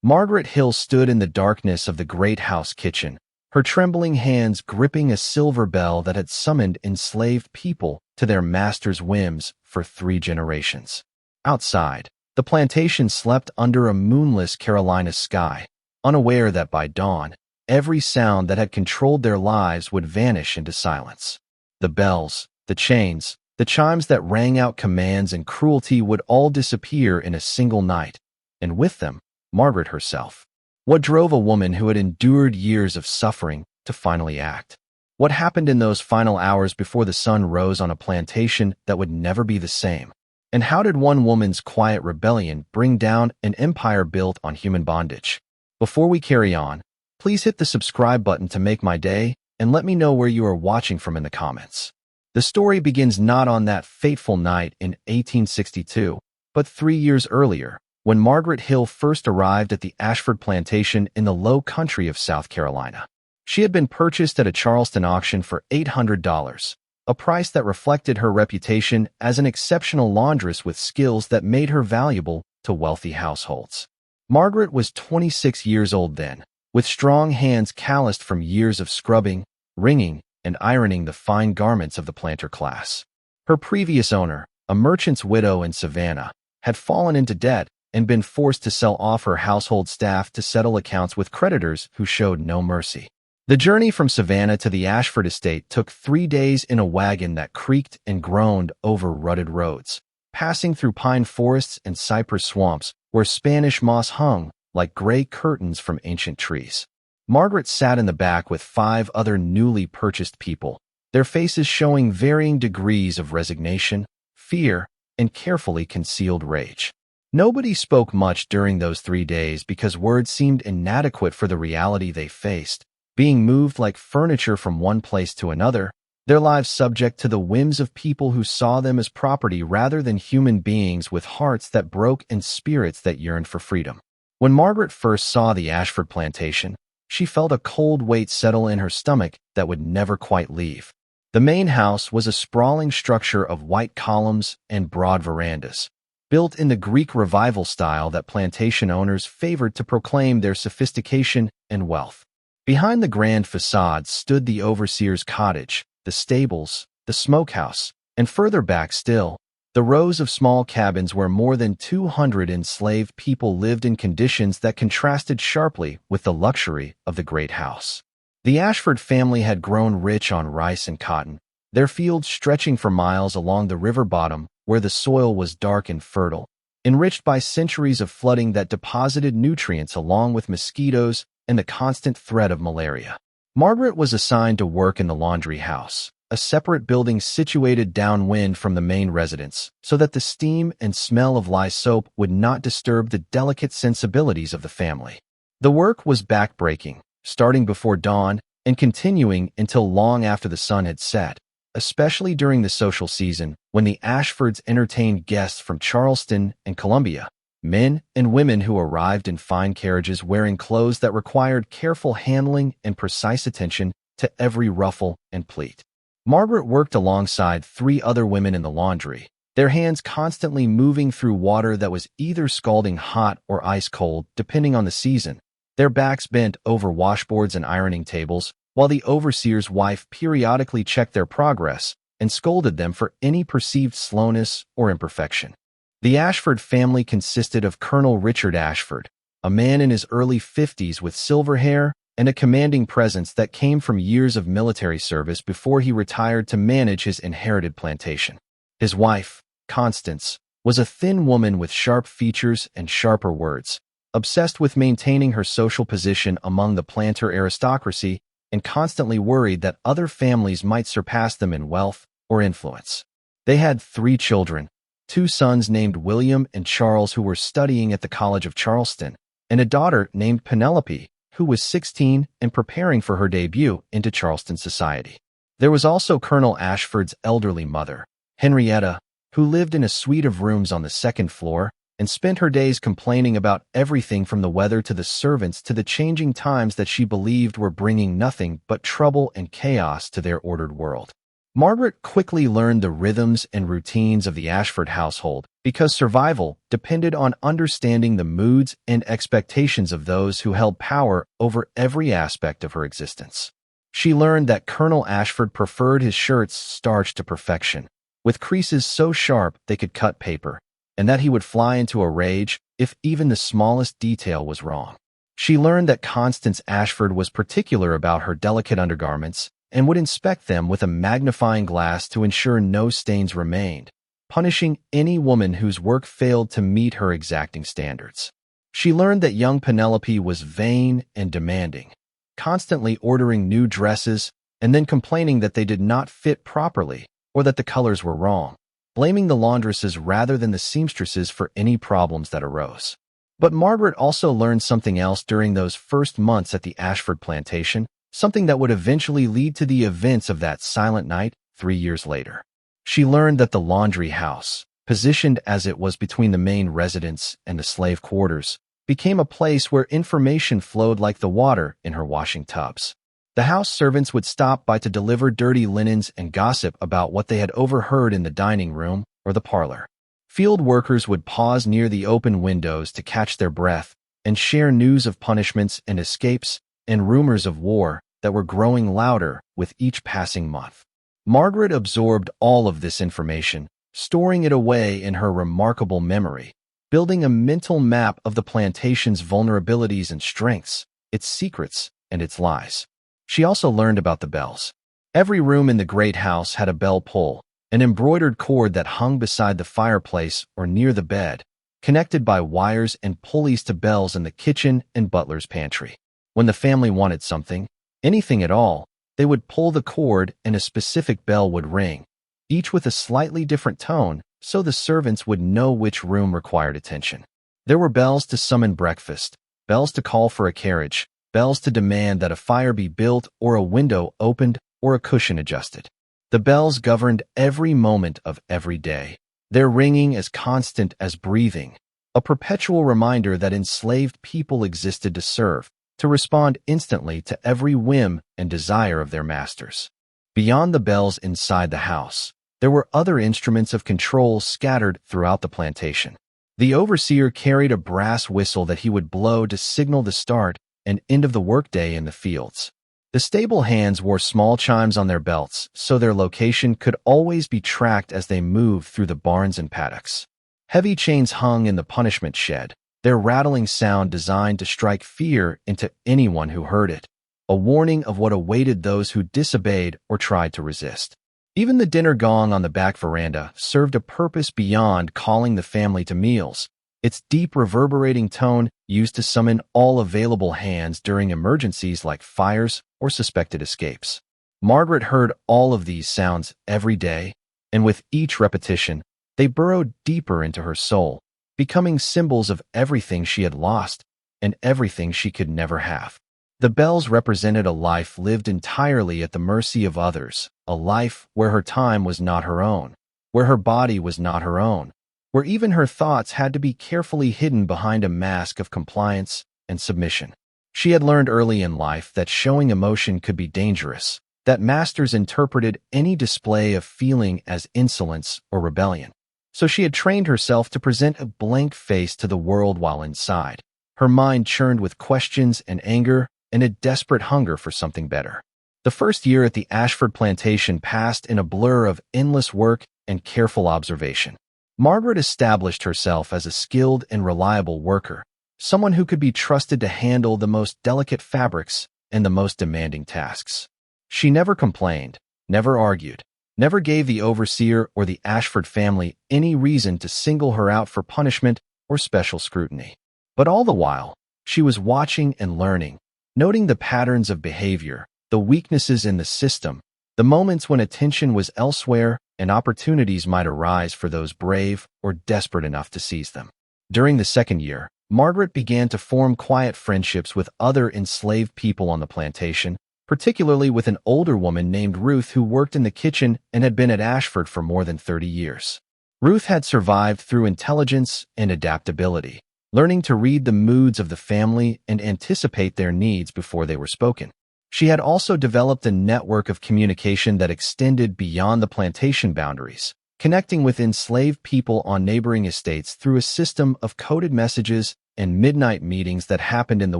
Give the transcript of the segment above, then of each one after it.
Margaret Hill stood in the darkness of the great house kitchen, her trembling hands gripping a silver bell that had summoned enslaved people to their master's whims for 3 generations. Outside, the plantation slept under a moonless Carolina sky, unaware that by dawn, every sound that had controlled their lives would vanish into silence. The bells, the chains, the chimes that rang out commands and cruelty would all disappear in a single night, and with them, Margaret herself. What drove a woman who had endured years of suffering to finally act? What happened in those final hours before the sun rose on a plantation that would never be the same? And how did one woman's quiet rebellion bring down an empire built on human bondage? Before we carry on, please hit the subscribe button to make my day and let me know where you are watching from in the comments. The story begins not on that fateful night in 1862, but 3 years earlier, when Margaret Hill first arrived at the Ashford Plantation in the low country of South Carolina. She had been purchased at a Charleston auction for $800, a price that reflected her reputation as an exceptional laundress with skills that made her valuable to wealthy households. Margaret was 26 years old then, with strong hands calloused from years of scrubbing, wringing, and ironing the fine garments of the planter class. Her previous owner, a merchant's widow in Savannah, had fallen into debt and been forced to sell off her household staff to settle accounts with creditors who showed no mercy. The journey from Savannah to the Ashford estate took 3 days in a wagon that creaked and groaned over rutted roads, passing through pine forests and cypress swamps where Spanish moss hung like gray curtains from ancient trees. Margaret sat in the back with 5 other newly purchased people, their faces showing varying degrees of resignation, fear, and carefully concealed rage. Nobody spoke much during those 3 days because words seemed inadequate for the reality they faced, being moved like furniture from one place to another, their lives subject to the whims of people who saw them as property rather than human beings with hearts that broke and spirits that yearned for freedom. When Margaret first saw the Ashford Plantation, she felt a cold weight settle in her stomach that would never quite leave. The main house was a sprawling structure of white columns and broad verandas, built in the Greek Revival style that plantation owners favored to proclaim their sophistication and wealth. Behind the grand facade stood the overseer's cottage, the stables, the smokehouse, and further back still, the rows of small cabins where more than 200 enslaved people lived in conditions that contrasted sharply with the luxury of the great house. The Ashford family had grown rich on rice and cotton, their fields stretching for miles along the river bottom where the soil was dark and fertile, enriched by centuries of flooding that deposited nutrients along with mosquitoes and the constant threat of malaria. Margaret was assigned to work in the laundry house, a separate building situated downwind from the main residence, so that the steam and smell of lye soap would not disturb the delicate sensibilities of the family. The work was backbreaking, starting before dawn and continuing until long after the sun had set, especially during the social season when the Ashfords entertained guests from Charleston and Columbia, men and women who arrived in fine carriages wearing clothes that required careful handling and precise attention to every ruffle and pleat. Margaret worked alongside 3 other women in the laundry, their hands constantly moving through water that was either scalding hot or ice cold, depending on the season, their backs bent over washboards and ironing tables, while the overseer's wife periodically checked their progress and scolded them for any perceived slowness or imperfection. The Ashford family consisted of Colonel Richard Ashford, a man in his early 50s with silver hair and a commanding presence that came from years of military service before he retired to manage his inherited plantation. His wife, Constance, was a thin woman with sharp features and sharper words, obsessed with maintaining her social position among the planter aristocracy and constantly worried that other families might surpass them in wealth or influence. They had 3 children, 2 sons named William and Charles who were studying at the College of Charleston, and a daughter named Penelope, who was 16 and preparing for her debut into Charleston society. There was also Colonel Ashford's elderly mother, Henrietta, who lived in a suite of rooms on the 2nd floor and spent her days complaining about everything from the weather to the servants to the changing times that she believed were bringing nothing but trouble and chaos to their ordered world. Margaret quickly learned the rhythms and routines of the Ashford household because survival depended on understanding the moods and expectations of those who held power over every aspect of her existence. She learned that Colonel Ashford preferred his shirts starched to perfection, with creases so sharp they could cut paper, and that he would fly into a rage if even the smallest detail was wrong. She learned that Constance Ashford was particular about her delicate undergarments and would inspect them with a magnifying glass to ensure no stains remained, punishing any woman whose work failed to meet her exacting standards. She learned that young Penelope was vain and demanding, constantly ordering new dresses and then complaining that they did not fit properly or that the colors were wrong, blaming the laundresses rather than the seamstresses for any problems that arose. But Margaret also learned something else during those first months at the Ashford plantation, something that would eventually lead to the events of that silent night 3 years later. She learned that the laundry house, positioned as it was between the main residence and the slave quarters, became a place where information flowed like the water in her washing tubs. The house servants would stop by to deliver dirty linens and gossip about what they had overheard in the dining room or the parlor. Field workers would pause near the open windows to catch their breath and share news of punishments and escapes and rumors of war that were growing louder with each passing month. Margaret absorbed all of this information, storing it away in her remarkable memory, building a mental map of the plantation's vulnerabilities and strengths, its secrets and its lies. She also learned about the bells. Every room in the great house had a bell pull, an embroidered cord that hung beside the fireplace or near the bed, connected by wires and pulleys to bells in the kitchen and butler's pantry. When the family wanted something, anything at all, they would pull the cord and a specific bell would ring, each with a slightly different tone, so the servants would know which room required attention. There were bells to summon breakfast, bells to call for a carriage, bells to demand that a fire be built or a window opened or a cushion adjusted. The bells governed every moment of every day, their ringing as constant as breathing, a perpetual reminder that enslaved people existed to serve, to respond instantly to every whim and desire of their masters. Beyond the bells inside the house, there were other instruments of control scattered throughout the plantation. The overseer carried a brass whistle that he would blow to signal the start and end of the workday in the fields. The stable hands wore small chimes on their belts, so their location could always be tracked as they moved through the barns and paddocks. Heavy chains hung in the punishment shed, their rattling sound designed to strike fear into anyone who heard it, a warning of what awaited those who disobeyed or tried to resist. Even the dinner gong on the back veranda served a purpose beyond calling the family to meals. Its deep reverberating tone used to summon all available hands during emergencies like fires or suspected escapes. Margaret heard all of these sounds every day, and with each repetition, they burrowed deeper into her soul, becoming symbols of everything she had lost and everything she could never have. The bells represented a life lived entirely at the mercy of others, a life where her time was not her own, where her body was not her own, where even her thoughts had to be carefully hidden behind a mask of compliance and submission. She had learned early in life that showing emotion could be dangerous, that masters interpreted any display of feeling as insolence or rebellion. So she had trained herself to present a blank face to the world while inside. Her mind churned with questions and anger and a desperate hunger for something better. The first year at the Ashford plantation passed in a blur of endless work and careful observation. Margaret established herself as a skilled and reliable worker, someone who could be trusted to handle the most delicate fabrics and the most demanding tasks. She never complained, never argued, never gave the overseer or the Ashford family any reason to single her out for punishment or special scrutiny. But all the while, she was watching and learning, noting the patterns of behavior, the weaknesses in the system, the moments when attention was elsewhere and opportunities might arise for those brave or desperate enough to seize them. During the second year, Margaret began to form quiet friendships with other enslaved people on the plantation, particularly with an older woman named Ruth who worked in the kitchen and had been at Ashford for more than 30 years. Ruth had survived through intelligence and adaptability, learning to read the moods of the family and anticipate their needs before they were spoken. She had also developed a network of communication that extended beyond the plantation boundaries, connecting with enslaved people on neighboring estates through a system of coded messages and midnight meetings that happened in the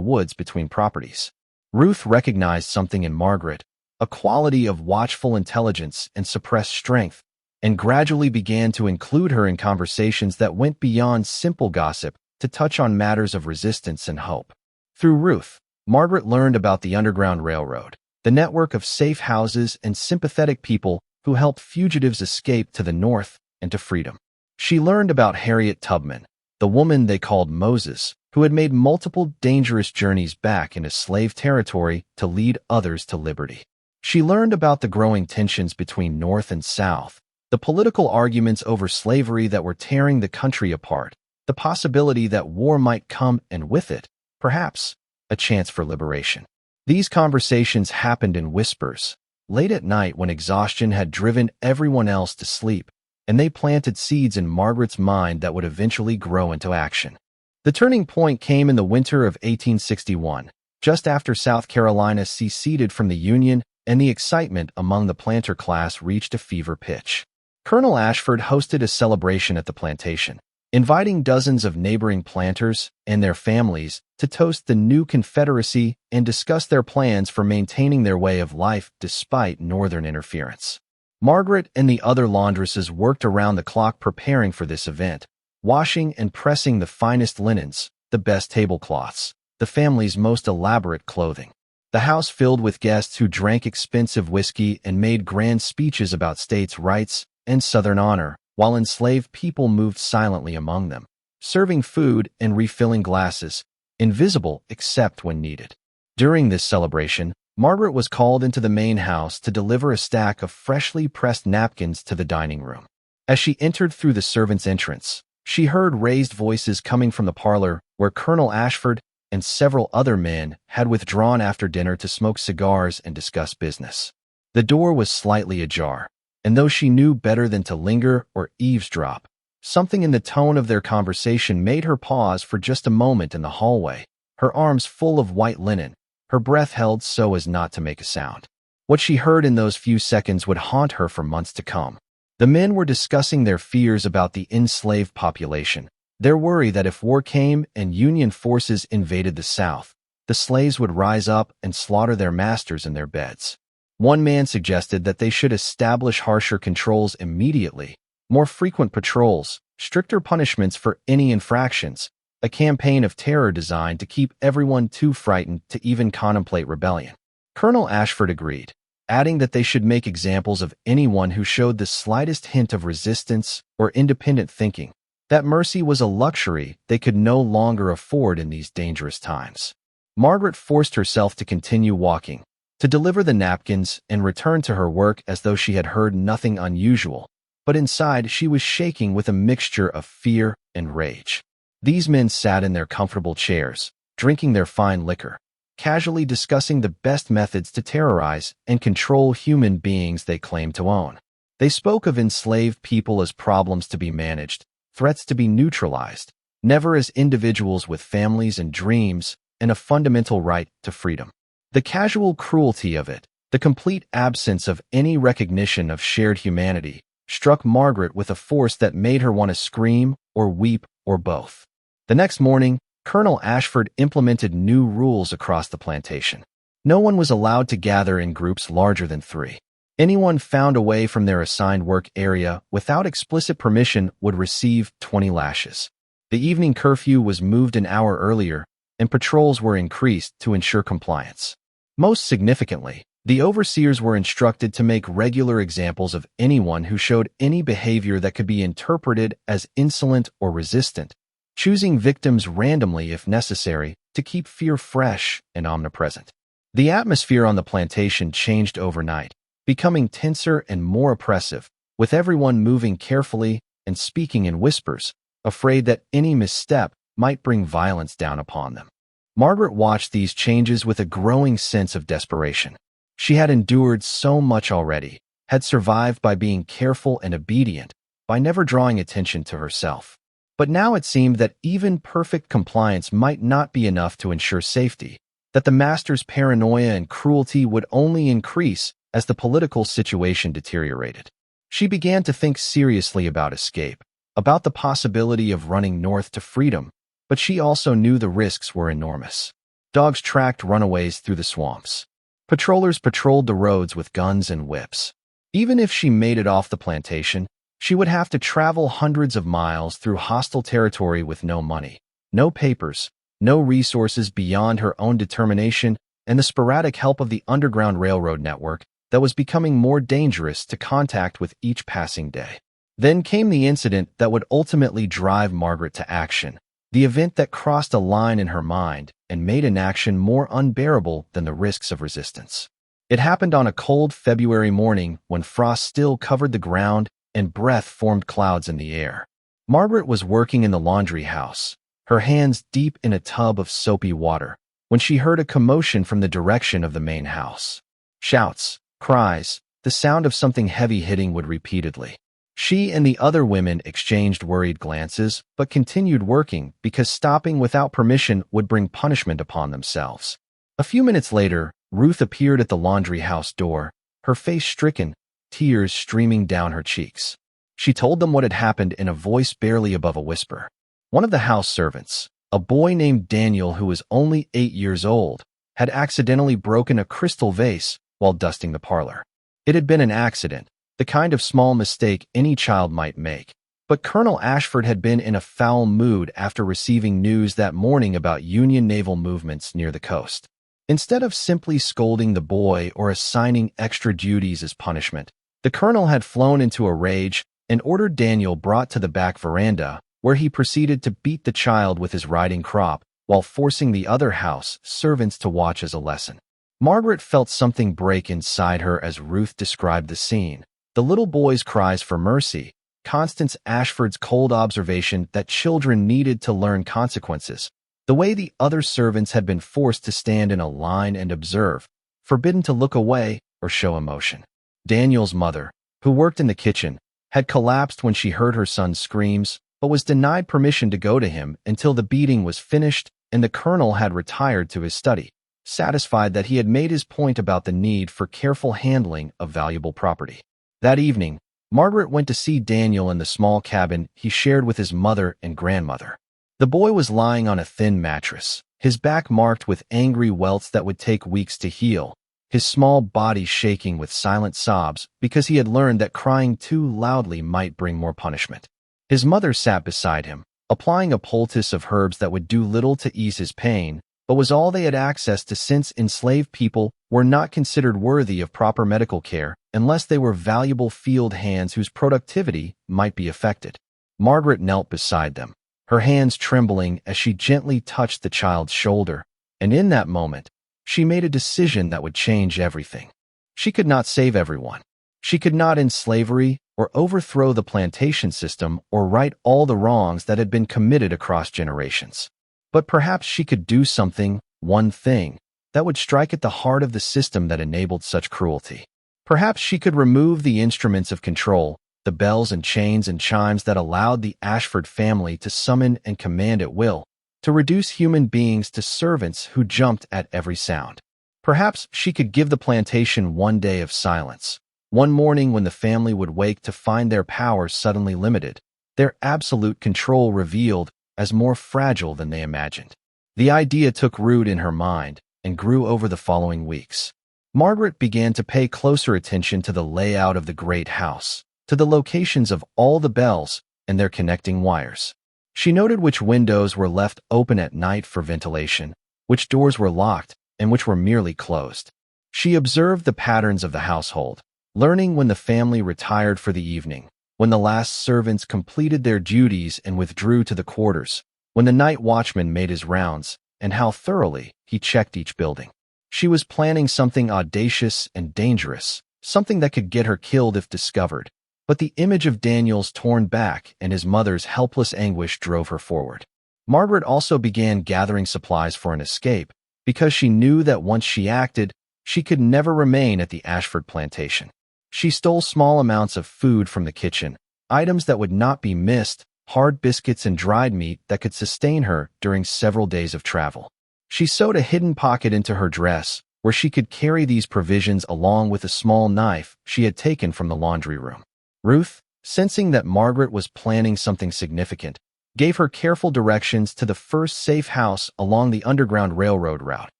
woods between properties. Ruth recognized something in Margaret, a quality of watchful intelligence and suppressed strength, and gradually began to include her in conversations that went beyond simple gossip to touch on matters of resistance and hope. Through Ruth, Margaret learned about the Underground Railroad, the network of safe houses and sympathetic people who helped fugitives escape to the north and to freedom. She learned about Harriet Tubman, the woman they called Moses, who had made multiple dangerous journeys back into slave territory to lead others to liberty. She learned about the growing tensions between North and South, the political arguments over slavery that were tearing the country apart, the possibility that war might come, and with it, perhaps, a chance for liberation. These conversations happened in whispers, late at night when exhaustion had driven everyone else to sleep, and they planted seeds in Margaret's mind that would eventually grow into action. The turning point came in the winter of 1861, just after South Carolina seceded from the Union and the excitement among the planter class reached a fever pitch. Colonel Ashford hosted a celebration at the plantation, inviting dozens of neighboring planters and their families to toast the new Confederacy and discuss their plans for maintaining their way of life despite Northern interference. Margaret and the other laundresses worked around the clock preparing for this event, washing and pressing the finest linens, the best tablecloths, the family's most elaborate clothing. The house filled with guests who drank expensive whiskey and made grand speeches about states' rights and Southern honor, while enslaved people moved silently among them, serving food and refilling glasses, invisible except when needed. During this celebration, Margaret was called into the main house to deliver a stack of freshly pressed napkins to the dining room. As she entered through the servants' entrance, she heard raised voices coming from the parlor where Colonel Ashford and several other men had withdrawn after dinner to smoke cigars and discuss business. The door was slightly ajar, and though she knew better than to linger or eavesdrop, something in the tone of their conversation made her pause for just a moment in the hallway, her arms full of white linen, her breath held so as not to make a sound. What she heard in those few seconds would haunt her for months to come. The men were discussing their fears about the enslaved population, their worry that if war came and Union forces invaded the South, the slaves would rise up and slaughter their masters in their beds. One man suggested that they should establish harsher controls immediately, more frequent patrols, stricter punishments for any infractions, a campaign of terror designed to keep everyone too frightened to even contemplate rebellion. Colonel Ashford agreed, adding that they should make examples of anyone who showed the slightest hint of resistance or independent thinking, that mercy was a luxury they could no longer afford in these dangerous times. Margaret forced herself to continue walking, to deliver the napkins and return to her work as though she had heard nothing unusual, but inside she was shaking with a mixture of fear and rage. These men sat in their comfortable chairs, drinking their fine liquor, casually discussing the best methods to terrorize and control human beings they claimed to own. They spoke of enslaved people as problems to be managed, threats to be neutralized, never as individuals with families and dreams and a fundamental right to freedom. The casual cruelty of it, the complete absence of any recognition of shared humanity, struck Margaret with a force that made her want to scream or weep or both. The next morning, Colonel Ashford implemented new rules across the plantation. No one was allowed to gather in groups larger than 3. Anyone found away from their assigned work area without explicit permission would receive 20 lashes. The evening curfew was moved an hour earlier, and patrols were increased to ensure compliance. Most significantly, the overseers were instructed to make regular examples of anyone who showed any behavior that could be interpreted as insolent or resistant, choosing victims randomly if necessary to keep fear fresh and omnipresent. The atmosphere on the plantation changed overnight, becoming tenser and more oppressive, with everyone moving carefully and speaking in whispers, afraid that any misstep might bring violence down upon them. Margaret watched these changes with a growing sense of desperation. She had endured so much already, had survived by being careful and obedient, by never drawing attention to herself. But now it seemed that even perfect compliance might not be enough to ensure safety. that the master's paranoia and cruelty would only increase as the political situation deteriorated. She began to think seriously about escape, about the possibility of running north to freedom, but she also knew the risks were enormous. Dogs tracked runaways through the swamps. Patrollers patrolled the roads with guns and whips. Even if she made it off the plantation, she would have to travel hundreds of miles through hostile territory with no money, no papers, no resources beyond her own determination and the sporadic help of the Underground Railroad network that was becoming more dangerous to contact with each passing day. Then came the incident that would ultimately drive Margaret to action, the event that crossed a line in her mind and made inaction more unbearable than the risks of resistance. It happened on a cold February morning when frost still covered the ground and breath formed clouds in the air. Margaret was working in the laundry house, her hands deep in a tub of soapy water, when she heard a commotion from the direction of the main house. Shouts, cries, the sound of something heavy hitting wood repeatedly. She and the other women exchanged worried glances, but continued working because stopping without permission would bring punishment upon themselves. A few minutes later, Ruth appeared at the laundry house door, her face stricken, tears streaming down her cheeks. She told them what had happened in a voice barely above a whisper. One of the house servants, a boy named Daniel who was only 8 years old, had accidentally broken a crystal vase while dusting the parlor. It had been an accident, the kind of small mistake any child might make, but Colonel Ashford had been in a foul mood after receiving news that morning about Union naval movements near the coast. Instead of simply scolding the boy or assigning extra duties as punishment, the colonel had flown into a rage and ordered Daniel brought to the back veranda, where he proceeded to beat the child with his riding crop while forcing the other house servants to watch as a lesson. Margaret felt something break inside her as Ruth described the scene. The little boy's cries for mercy, Constance Ashford's cold observation that children needed to learn consequences, the way the other servants had been forced to stand in a line and observe, forbidden to look away or show emotion. Daniel's mother, who worked in the kitchen, had collapsed when she heard her son's screams, but was denied permission to go to him until the beating was finished and the colonel had retired to his study, satisfied that he had made his point about the need for careful handling of valuable property. That evening, Margaret went to see Daniel in the small cabin he shared with his mother and grandmother. The boy was lying on a thin mattress, his back marked with angry welts that would take weeks to heal, his small body shaking with silent sobs because he had learned that crying too loudly might bring more punishment. His mother sat beside him, applying a poultice of herbs that would do little to ease his pain, but was all they had access to since enslaved people were not considered worthy of proper medical care unless they were valuable field hands whose productivity might be affected. Margaret knelt beside them, her hands trembling as she gently touched the child's shoulder, and in that moment, she made a decision that would change everything. She could not save everyone. She could not end slavery or overthrow the plantation system or right all the wrongs that had been committed across generations. But perhaps she could do something, one thing, that would strike at the heart of the system that enabled such cruelty. Perhaps she could remove the instruments of control, the bells and chains and chimes that allowed the Ashford family to summon and command at will, to reduce human beings to servants who jumped at every sound. Perhaps she could give the plantation one day of silence, one morning when the family would wake to find their power suddenly limited, their absolute control revealed as more fragile than they imagined. The idea took root in her mind and grew over the following weeks. Margaret began to pay closer attention to the layout of the great house, to the locations of all the bells and their connecting wires. She noted which windows were left open at night for ventilation, which doors were locked, and which were merely closed. She observed the patterns of the household, learning when the family retired for the evening, when the last servants completed their duties and withdrew to the quarters, when the night watchman made his rounds, and how thoroughly he checked each building. She was planning something audacious and dangerous, something that could get her killed if discovered, but the image of Daniel's torn back and his mother's helpless anguish drove her forward. Margaret also began gathering supplies for an escape, because she knew that once she acted, she could never remain at the Ashford plantation. She stole small amounts of food from the kitchen, items that would not be missed, hard biscuits and dried meat that could sustain her during several days of travel. She sewed a hidden pocket into her dress, where she could carry these provisions along with a small knife she had taken from the laundry room. Ruth, sensing that Margaret was planning something significant, gave her careful directions to the first safe house along the Underground Railroad route,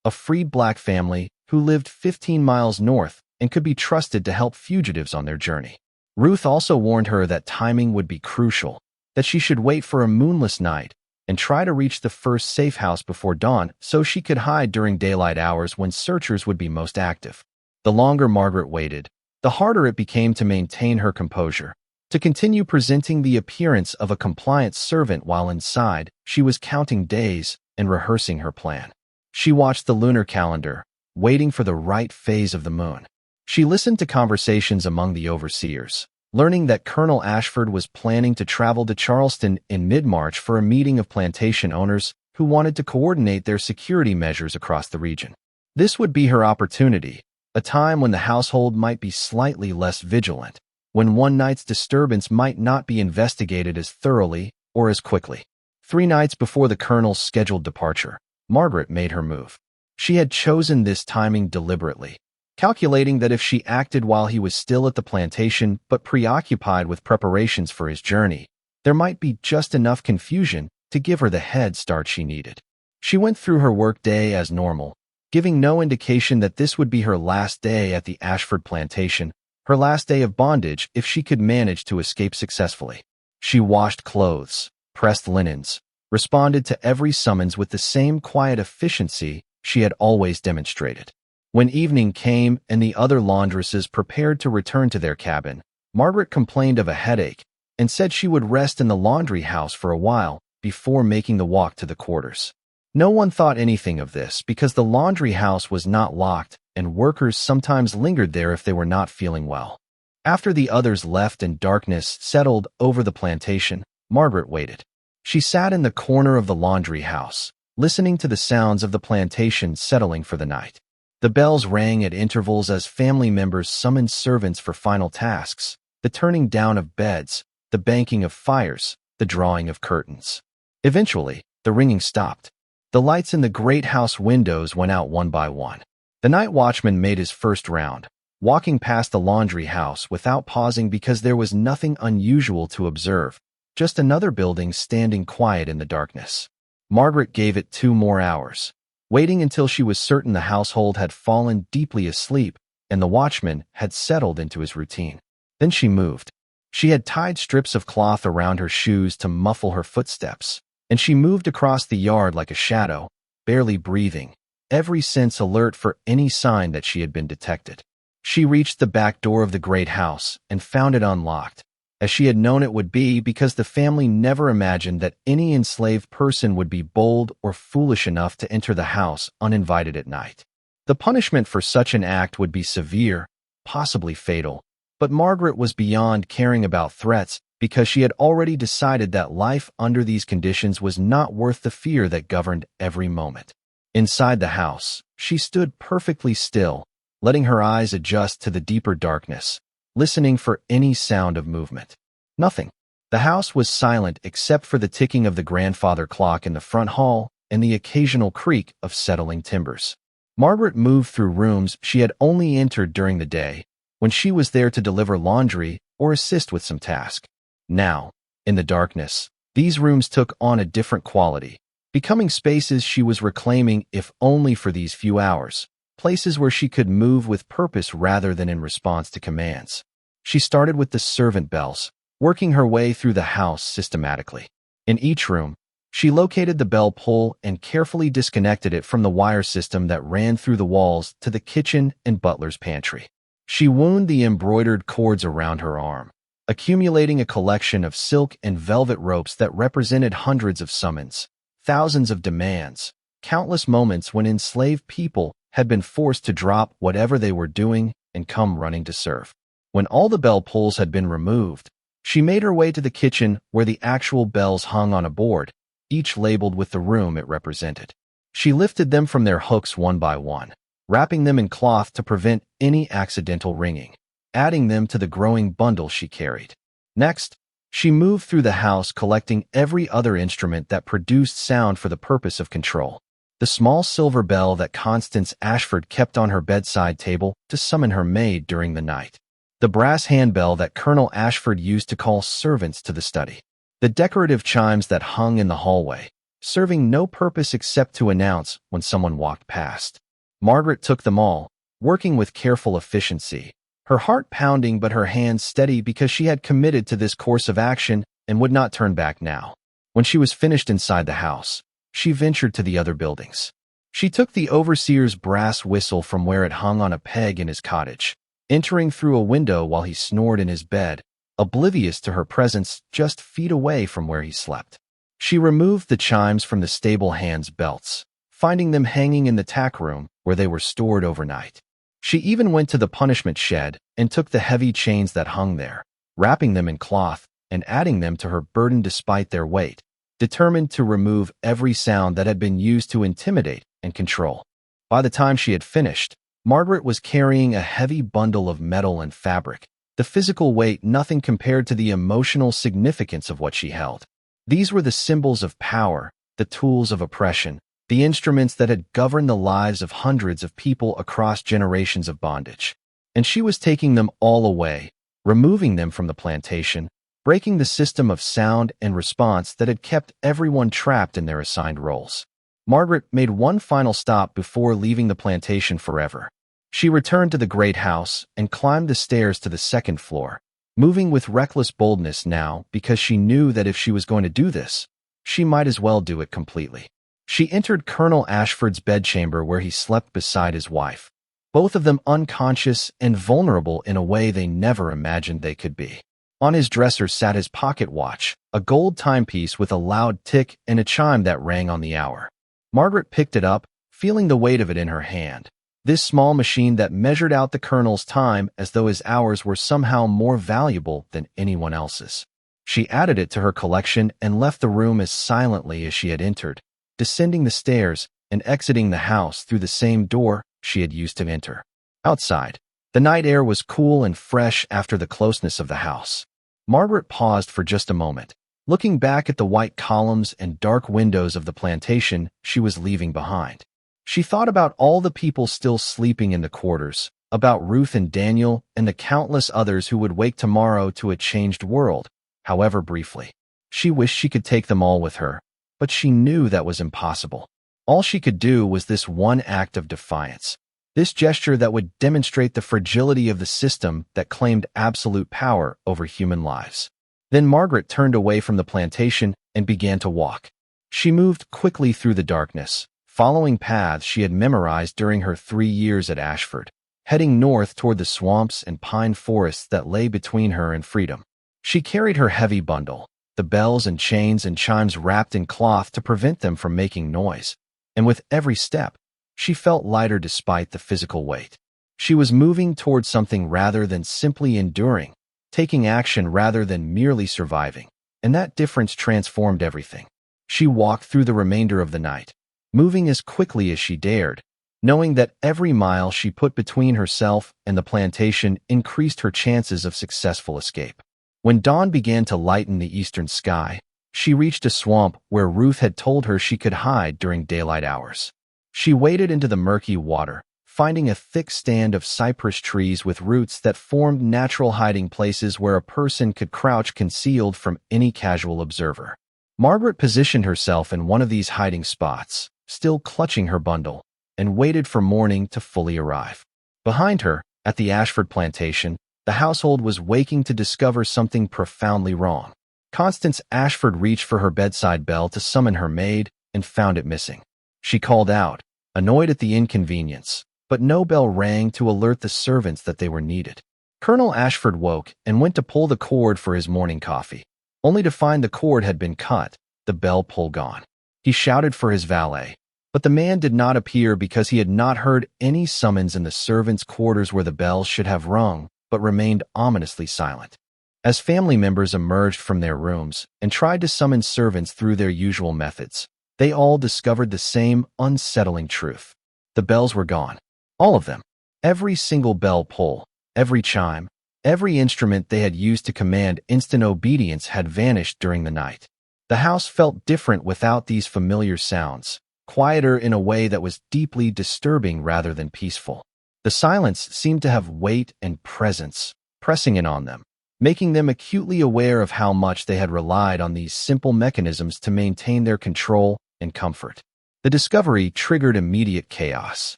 a freed black family who lived 15 miles north and could be trusted to help fugitives on their journey. Ruth also warned her that timing would be crucial, that she should wait for a moonless night and try to reach the first safe house before dawn so she could hide during daylight hours when searchers would be most active. The longer Margaret waited, the harder it became to maintain her composure. To continue presenting the appearance of a compliant servant while inside, she was counting days and rehearsing her plan. She watched the lunar calendar, waiting for the right phase of the moon. She listened to conversations among the overseers, learning that Colonel Ashford was planning to travel to Charleston in mid-March for a meeting of plantation owners who wanted to coordinate their security measures across the region. This would be her opportunity, a time when the household might be slightly less vigilant, when one night's disturbance might not be investigated as thoroughly or as quickly. 3 nights before the colonel's scheduled departure, Margaret made her move. She had chosen this timing deliberately, calculating that if she acted while he was still at the plantation but preoccupied with preparations for his journey, there might be just enough confusion to give her the head start she needed. She went through her work day as normal, giving no indication that this would be her last day at the Ashford plantation, her last day of bondage if she could manage to escape successfully. She washed clothes, pressed linens, responded to every summons with the same quiet efficiency she had always demonstrated. When evening came and the other laundresses prepared to return to their cabin, Margaret complained of a headache and said she would rest in the laundry house for a while before making the walk to the quarters. No one thought anything of this because the laundry house was not locked and workers sometimes lingered there if they were not feeling well. After the others left and darkness settled over the plantation, Margaret waited. She sat in the corner of the laundry house, listening to the sounds of the plantation settling for the night. The bells rang at intervals as family members summoned servants for final tasks, the turning down of beds, the banking of fires, the drawing of curtains. Eventually, the ringing stopped. The lights in the great house windows went out one by one. The night watchman made his first round, walking past the laundry house without pausing because there was nothing unusual to observe, just another building standing quiet in the darkness. Margaret gave it 2 more hours, waiting until she was certain the household had fallen deeply asleep and the watchman had settled into his routine. Then she moved. She had tied strips of cloth around her shoes to muffle her footsteps, and she moved across the yard like a shadow, barely breathing, every sense alert for any sign that she had been detected. She reached the back door of the great house and found it unlocked, as she had known it would be because the family never imagined that any enslaved person would be bold or foolish enough to enter the house uninvited at night. The punishment for such an act would be severe, possibly fatal, but Margaret was beyond caring about threats because she had already decided that life under these conditions was not worth the fear that governed every moment. Inside the house, she stood perfectly still, letting her eyes adjust to the deeper darkness, listening for any sound of movement. Nothing. The house was silent except for the ticking of the grandfather clock in the front hall and the occasional creak of settling timbers. Margaret moved through rooms she had only entered during the day, when she was there to deliver laundry or assist with some task. Now, in the darkness, these rooms took on a different quality, becoming spaces she was reclaiming if only for these few hours, places where she could move with purpose rather than in response to commands. She started with the servant bells, working her way through the house systematically. In each room, she located the bell pull and carefully disconnected it from the wire system that ran through the walls to the kitchen and butler's pantry. She wound the embroidered cords around her arm, accumulating a collection of silk and velvet ropes that represented hundreds of summons, thousands of demands, countless moments when enslaved people had been forced to drop whatever they were doing and come running to serve. When all the bell pulls had been removed, she made her way to the kitchen where the actual bells hung on a board, each labeled with the room it represented. She lifted them from their hooks one by one, wrapping them in cloth to prevent any accidental ringing, adding them to the growing bundle she carried. Next, she moved through the house collecting every other instrument that produced sound for the purpose of control. the small silver bell that Constance Ashford kept on her bedside table to summon her maid during the night, the brass handbell that Colonel Ashford used to call servants to the study, the decorative chimes that hung in the hallway, serving no purpose except to announce when someone walked past. Margaret took them all, working with careful efficiency, her heart pounding but her hands steady because she had committed to this course of action and would not turn back now. When she was finished inside the house, she ventured to the other buildings. She took the overseer's brass whistle from where it hung on a peg in his cottage, entering through a window while he snored in his bed, oblivious to her presence just feet away from where he slept. She removed the chimes from the stable hands' belts, finding them hanging in the tack room where they were stored overnight. She even went to the punishment shed and took the heavy chains that hung there, wrapping them in cloth and adding them to her burden despite their weight, determined to remove every sound that had been used to intimidate and control. By the time she had finished, Margaret was carrying a heavy bundle of metal and fabric, the physical weight nothing compared to the emotional significance of what she held. These were the symbols of power, the tools of oppression, the instruments that had governed the lives of hundreds of people across generations of bondage. And she was taking them all away, removing them from the plantation, breaking the system of sound and response that had kept everyone trapped in their assigned roles. Margaret made one final stop before leaving the plantation forever. She returned to the great house and climbed the stairs to the second floor, moving with reckless boldness now because she knew that if she was going to do this, she might as well do it completely. She entered Colonel Ashford's bedchamber where he slept beside his wife, both of them unconscious and vulnerable in a way they never imagined they could be. On his dresser sat his pocket watch, a gold timepiece with a loud tick and a chime that rang on the hour. Margaret picked it up, feeling the weight of it in her hand. This small machine that measured out the colonel's time as though his hours were somehow more valuable than anyone else's. She added it to her collection and left the room as silently as she had entered, descending the stairs and exiting the house through the same door she had used to enter. Outside, the night air was cool and fresh after the closeness of the house. Margaret paused for just a moment, looking back at the white columns and dark windows of the plantation she was leaving behind. She thought about all the people still sleeping in the quarters, about Ruth and Daniel and the countless others who would wake tomorrow to a changed world, however briefly. She wished she could take them all with her, but she knew that was impossible. All she could do was this one act of defiance, this gesture that would demonstrate the fragility of the system that claimed absolute power over human lives. Then Margaret turned away from the plantation and began to walk. She moved quickly through the darkness, following paths she had memorized during her 3 years at Ashford, heading north toward the swamps and pine forests that lay between her and freedom. She carried her heavy bundle, the bells and chains and chimes wrapped in cloth to prevent them from making noise, and with every step, she felt lighter despite the physical weight. She was moving toward something rather than simply enduring, taking action rather than merely surviving, and that difference transformed everything. She walked through the remainder of the night, moving as quickly as she dared, knowing that every mile she put between herself and the plantation increased her chances of successful escape. When dawn began to lighten the eastern sky, she reached a swamp where Ruth had told her she could hide during daylight hours. She waded into the murky water, finding a thick stand of cypress trees with roots that formed natural hiding places where a person could crouch concealed from any casual observer. Margaret positioned herself in one of these hiding spots, still clutching her bundle, and waited for morning to fully arrive. Behind her, at the Ashford plantation, the household was waking to discover something profoundly wrong. Constance Ashford reached for her bedside bell to summon her maid and found it missing. She called out, annoyed at the inconvenience, but no bell rang to alert the servants that they were needed. Colonel Ashford woke and went to pull the cord for his morning coffee, only to find the cord had been cut, the bell pull gone. He shouted for his valet, but the man did not appear because he had not heard any summons in the servants' quarters where the bells should have rung, but remained ominously silent. As family members emerged from their rooms and tried to summon servants through their usual methods, they all discovered the same unsettling truth. The bells were gone. All of them. Every single bell pull, every chime, every instrument they had used to command instant obedience had vanished during the night. The house felt different without these familiar sounds, quieter in a way that was deeply disturbing rather than peaceful. The silence seemed to have weight and presence, pressing in on them, making them acutely aware of how much they had relied on these simple mechanisms to maintain their control and comfort. The discovery triggered immediate chaos.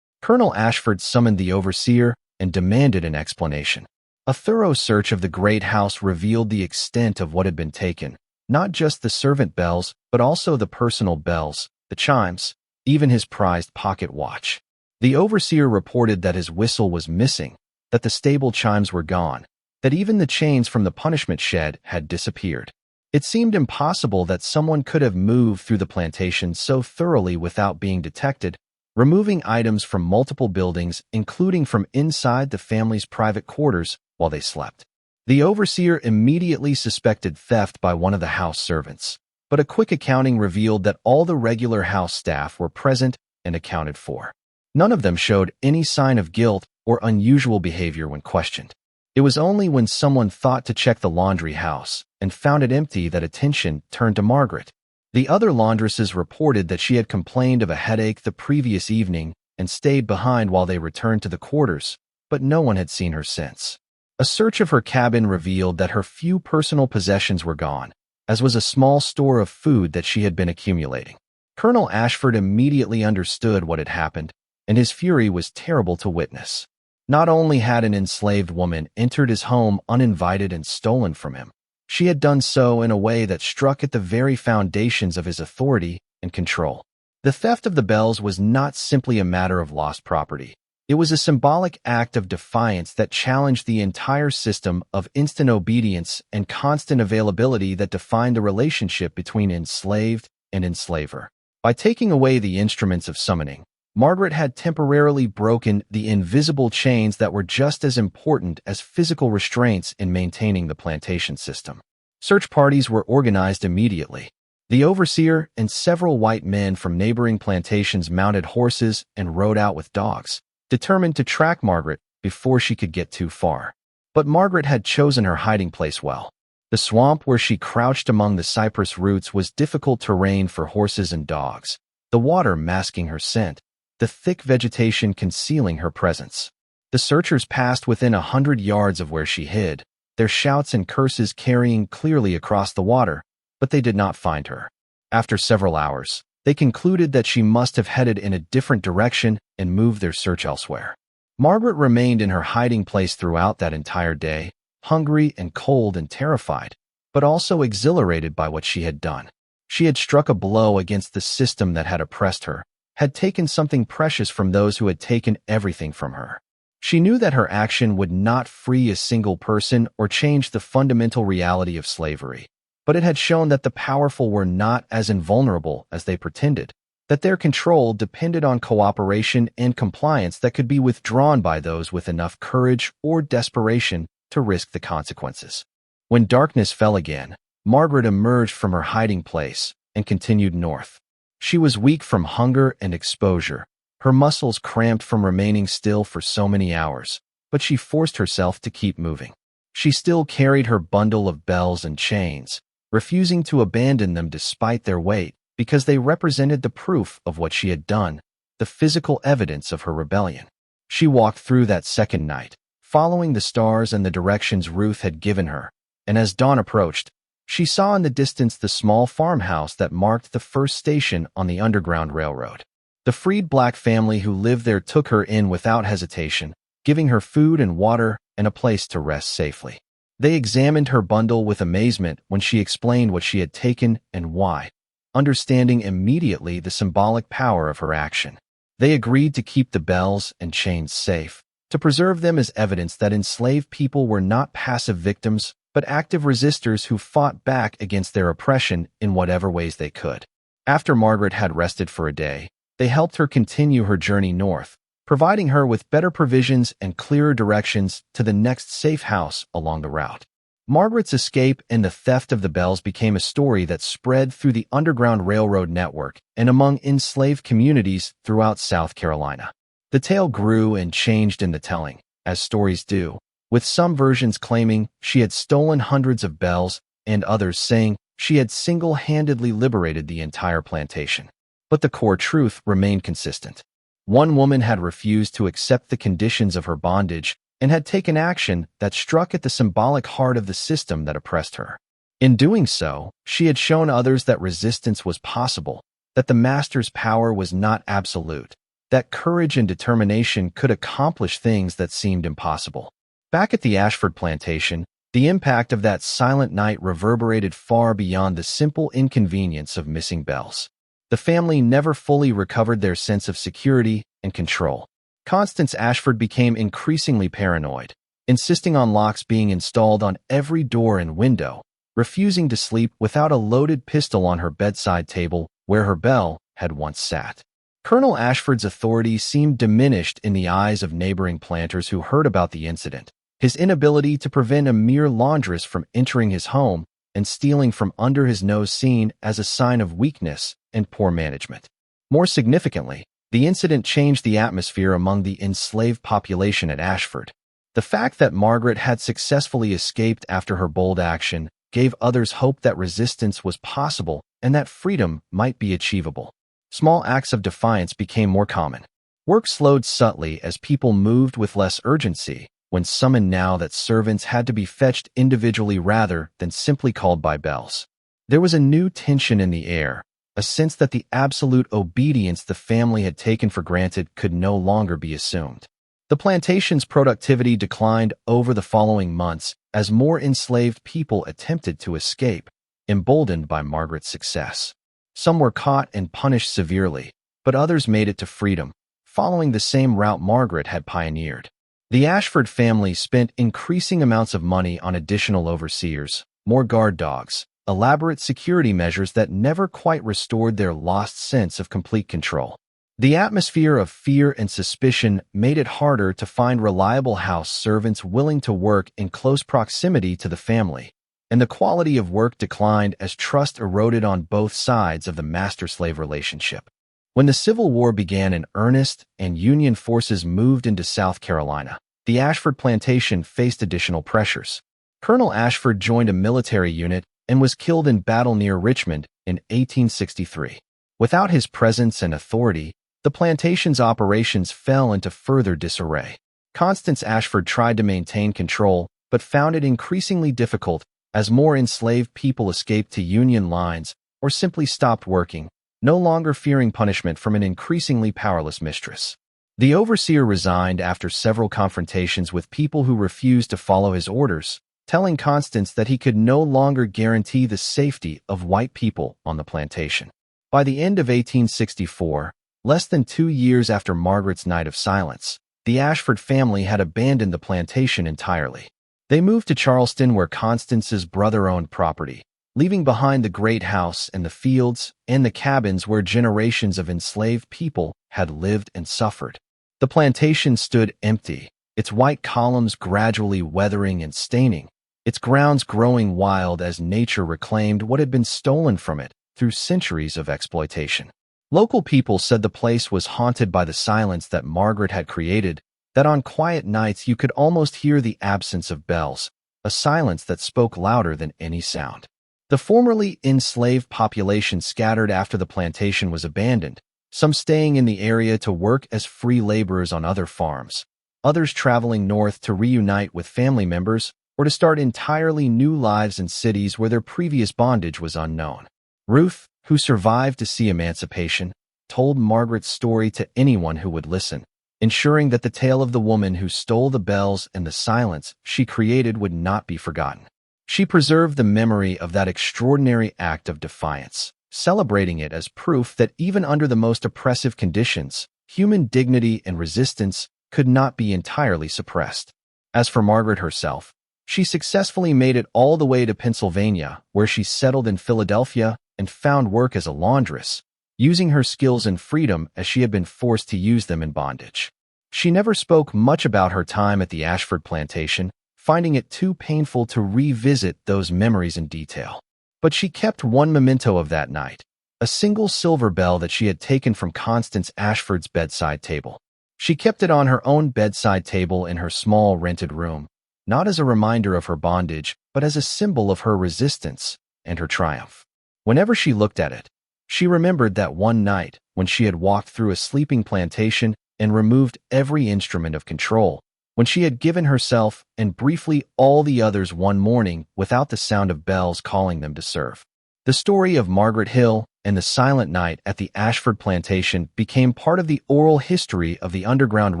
Colonel Ashford summoned the overseer and demanded an explanation. A thorough search of the great house revealed the extent of what had been taken, not just the servant bells, but also the personal bells, the chimes, even his prized pocket watch. The overseer reported that his whistle was missing, that the stable chimes were gone, that even the chains from the punishment shed had disappeared. It seemed impossible that someone could have moved through the plantation so thoroughly without being detected, removing items from multiple buildings, including from inside the family's private quarters while they slept. The overseer immediately suspected theft by one of the house servants, but a quick accounting revealed that all the regular house staff were present and accounted for. None of them showed any sign of guilt or unusual behavior when questioned. It was only when someone thought to check the laundry house and found it empty that attention turned to Margaret. The other laundresses reported that she had complained of a headache the previous evening and stayed behind while they returned to the quarters, but no one had seen her since. A search of her cabin revealed that her few personal possessions were gone, as was a small store of food that she had been accumulating. Colonel Ashford immediately understood what had happened, and his fury was terrible to witness. Not only had an enslaved woman entered his home uninvited and stolen from him, she had done so in a way that struck at the very foundations of his authority and control. The theft of the bells was not simply a matter of lost property. It was a symbolic act of defiance that challenged the entire system of instant obedience and constant availability that defined the relationship between enslaved and enslaver. By taking away the instruments of summoning, Margaret had temporarily broken the invisible chains that were just as important as physical restraints in maintaining the plantation system. Search parties were organized immediately. The overseer and several white men from neighboring plantations mounted horses and rode out with dogs, determined to track Margaret before she could get too far. But Margaret had chosen her hiding place well. The swamp where she crouched among the cypress roots was difficult terrain for horses and dogs, the water masking her scent, the thick vegetation concealing her presence. The searchers passed within 100 yards of where she hid, their shouts and curses carrying clearly across the water, but they did not find her. After several hours, they concluded that she must have headed in a different direction and moved their search elsewhere. Margaret remained in her hiding place throughout that entire day, hungry and cold and terrified, but also exhilarated by what she had done. She had struck a blow against the system that had oppressed her, had taken something precious from those who had taken everything from her. She knew that her action would not free a single person or change the fundamental reality of slavery, but it had shown that the powerful were not as invulnerable as they pretended, that their control depended on cooperation and compliance that could be withdrawn by those with enough courage or desperation to risk the consequences. When darkness fell again, Margaret emerged from her hiding place and continued north. She was weak from hunger and exposure, her muscles cramped from remaining still for so many hours, but she forced herself to keep moving. She still carried her bundle of bells and chains, refusing to abandon them despite their weight, because they represented the proof of what she had done, the physical evidence of her rebellion. She walked through that second night, following the stars and the directions Ruth had given her, and as dawn approached, she saw in the distance the small farmhouse that marked the first station on the Underground Railroad. The freed black family who lived there took her in without hesitation, giving her food and water and a place to rest safely. They examined her bundle with amazement when she explained what she had taken and why, understanding immediately the symbolic power of her action. They agreed to keep the bells and chains safe, to preserve them as evidence that enslaved people were not passive victims, but active resistors who fought back against their oppression in whatever ways they could. After Margaret had rested for a day, they helped her continue her journey north, providing her with better provisions and clearer directions to the next safe house along the route. Margaret's escape and the theft of the bells became a story that spread through the Underground Railroad network and among enslaved communities throughout South Carolina. The tale grew and changed in the telling, as stories do, with some versions claiming she had stolen hundreds of bells and others saying she had single-handedly liberated the entire plantation. But the core truth remained consistent. One woman had refused to accept the conditions of her bondage and had taken action that struck at the symbolic heart of the system that oppressed her. In doing so, she had shown others that resistance was possible, that the master's power was not absolute, that courage and determination could accomplish things that seemed impossible. Back at the Ashford plantation, the impact of that silent night reverberated far beyond the simple inconvenience of missing bells. The family never fully recovered their sense of security and control. Constance Ashford became increasingly paranoid, insisting on locks being installed on every door and window, refusing to sleep without a loaded pistol on her bedside table where her bell had once sat. Colonel Ashford's authority seemed diminished in the eyes of neighboring planters who heard about the incident. His inability to prevent a mere laundress from entering his home and stealing from under his nose seen as a sign of weakness and poor management. More significantly, the incident changed the atmosphere among the enslaved population at Ashford. The fact that Margaret had successfully escaped after her bold action gave others hope that resistance was possible and that freedom might be achievable. Small acts of defiance became more common. Work slowed subtly as people moved with less urgency, when summoned now that servants had to be fetched individually rather than simply called by bells. There was a new tension in the air, a sense that the absolute obedience the family had taken for granted could no longer be assumed. The plantation's productivity declined over the following months as more enslaved people attempted to escape, emboldened by Margaret's success. Some were caught and punished severely, but others made it to freedom, following the same route Margaret had pioneered. The Ashford family spent increasing amounts of money on additional overseers, more guard dogs, elaborate security measures that never quite restored their lost sense of complete control. The atmosphere of fear and suspicion made it harder to find reliable house servants willing to work in close proximity to the family, and the quality of work declined as trust eroded on both sides of the master-slave relationship. When the Civil War began in earnest and Union forces moved into South Carolina, the Ashford plantation faced additional pressures. Colonel Ashford joined a military unit and was killed in battle near Richmond in 1863. Without his presence and authority, the plantation's operations fell into further disarray. Constance Ashford tried to maintain control, but found it increasingly difficult as more enslaved people escaped to Union lines or simply stopped working, no longer fearing punishment from an increasingly powerless mistress. The overseer resigned after several confrontations with people who refused to follow his orders, telling Constance that he could no longer guarantee the safety of white people on the plantation. By the end of 1864, less than 2 years after Margaret's night of silence, the Ashford family had abandoned the plantation entirely. They moved to Charleston, where Constance's brother owned property, leaving behind the great house and the fields and the cabins where generations of enslaved people had lived and suffered. The plantation stood empty, its white columns gradually weathering and staining, its grounds growing wild as nature reclaimed what had been stolen from it through centuries of exploitation. Local people said the place was haunted by the silence that Margaret had created, that on quiet nights you could almost hear the absence of bells, a silence that spoke louder than any sound. The formerly enslaved population scattered after the plantation was abandoned, some staying in the area to work as free laborers on other farms, others traveling north to reunite with family members or to start entirely new lives in cities where their previous bondage was unknown. Ruth, who survived to see emancipation, told Margaret's story to anyone who would listen, ensuring that the tale of the woman who stole the bells and the silence she created would not be forgotten. She preserved the memory of that extraordinary act of defiance, celebrating it as proof that even under the most oppressive conditions, human dignity and resistance could not be entirely suppressed. As for Margaret herself, she successfully made it all the way to Pennsylvania, where she settled in Philadelphia and found work as a laundress, using her skills and freedom as she had been forced to use them in bondage. She never spoke much about her time at the Ashford plantation, finding it too painful to revisit those memories in detail. But she kept one memento of that night, a single silver bell that she had taken from Constance Ashford's bedside table. She kept it on her own bedside table in her small rented room, not as a reminder of her bondage, but as a symbol of her resistance and her triumph. Whenever she looked at it, She remembered that one night when she had walked through a sleeping plantation and removed every instrument of control, when she had given herself and briefly all the others one morning without the sound of bells calling them to serve. The story of Margaret Hill and the silent night at the Ashford Plantation became part of the oral history of the Underground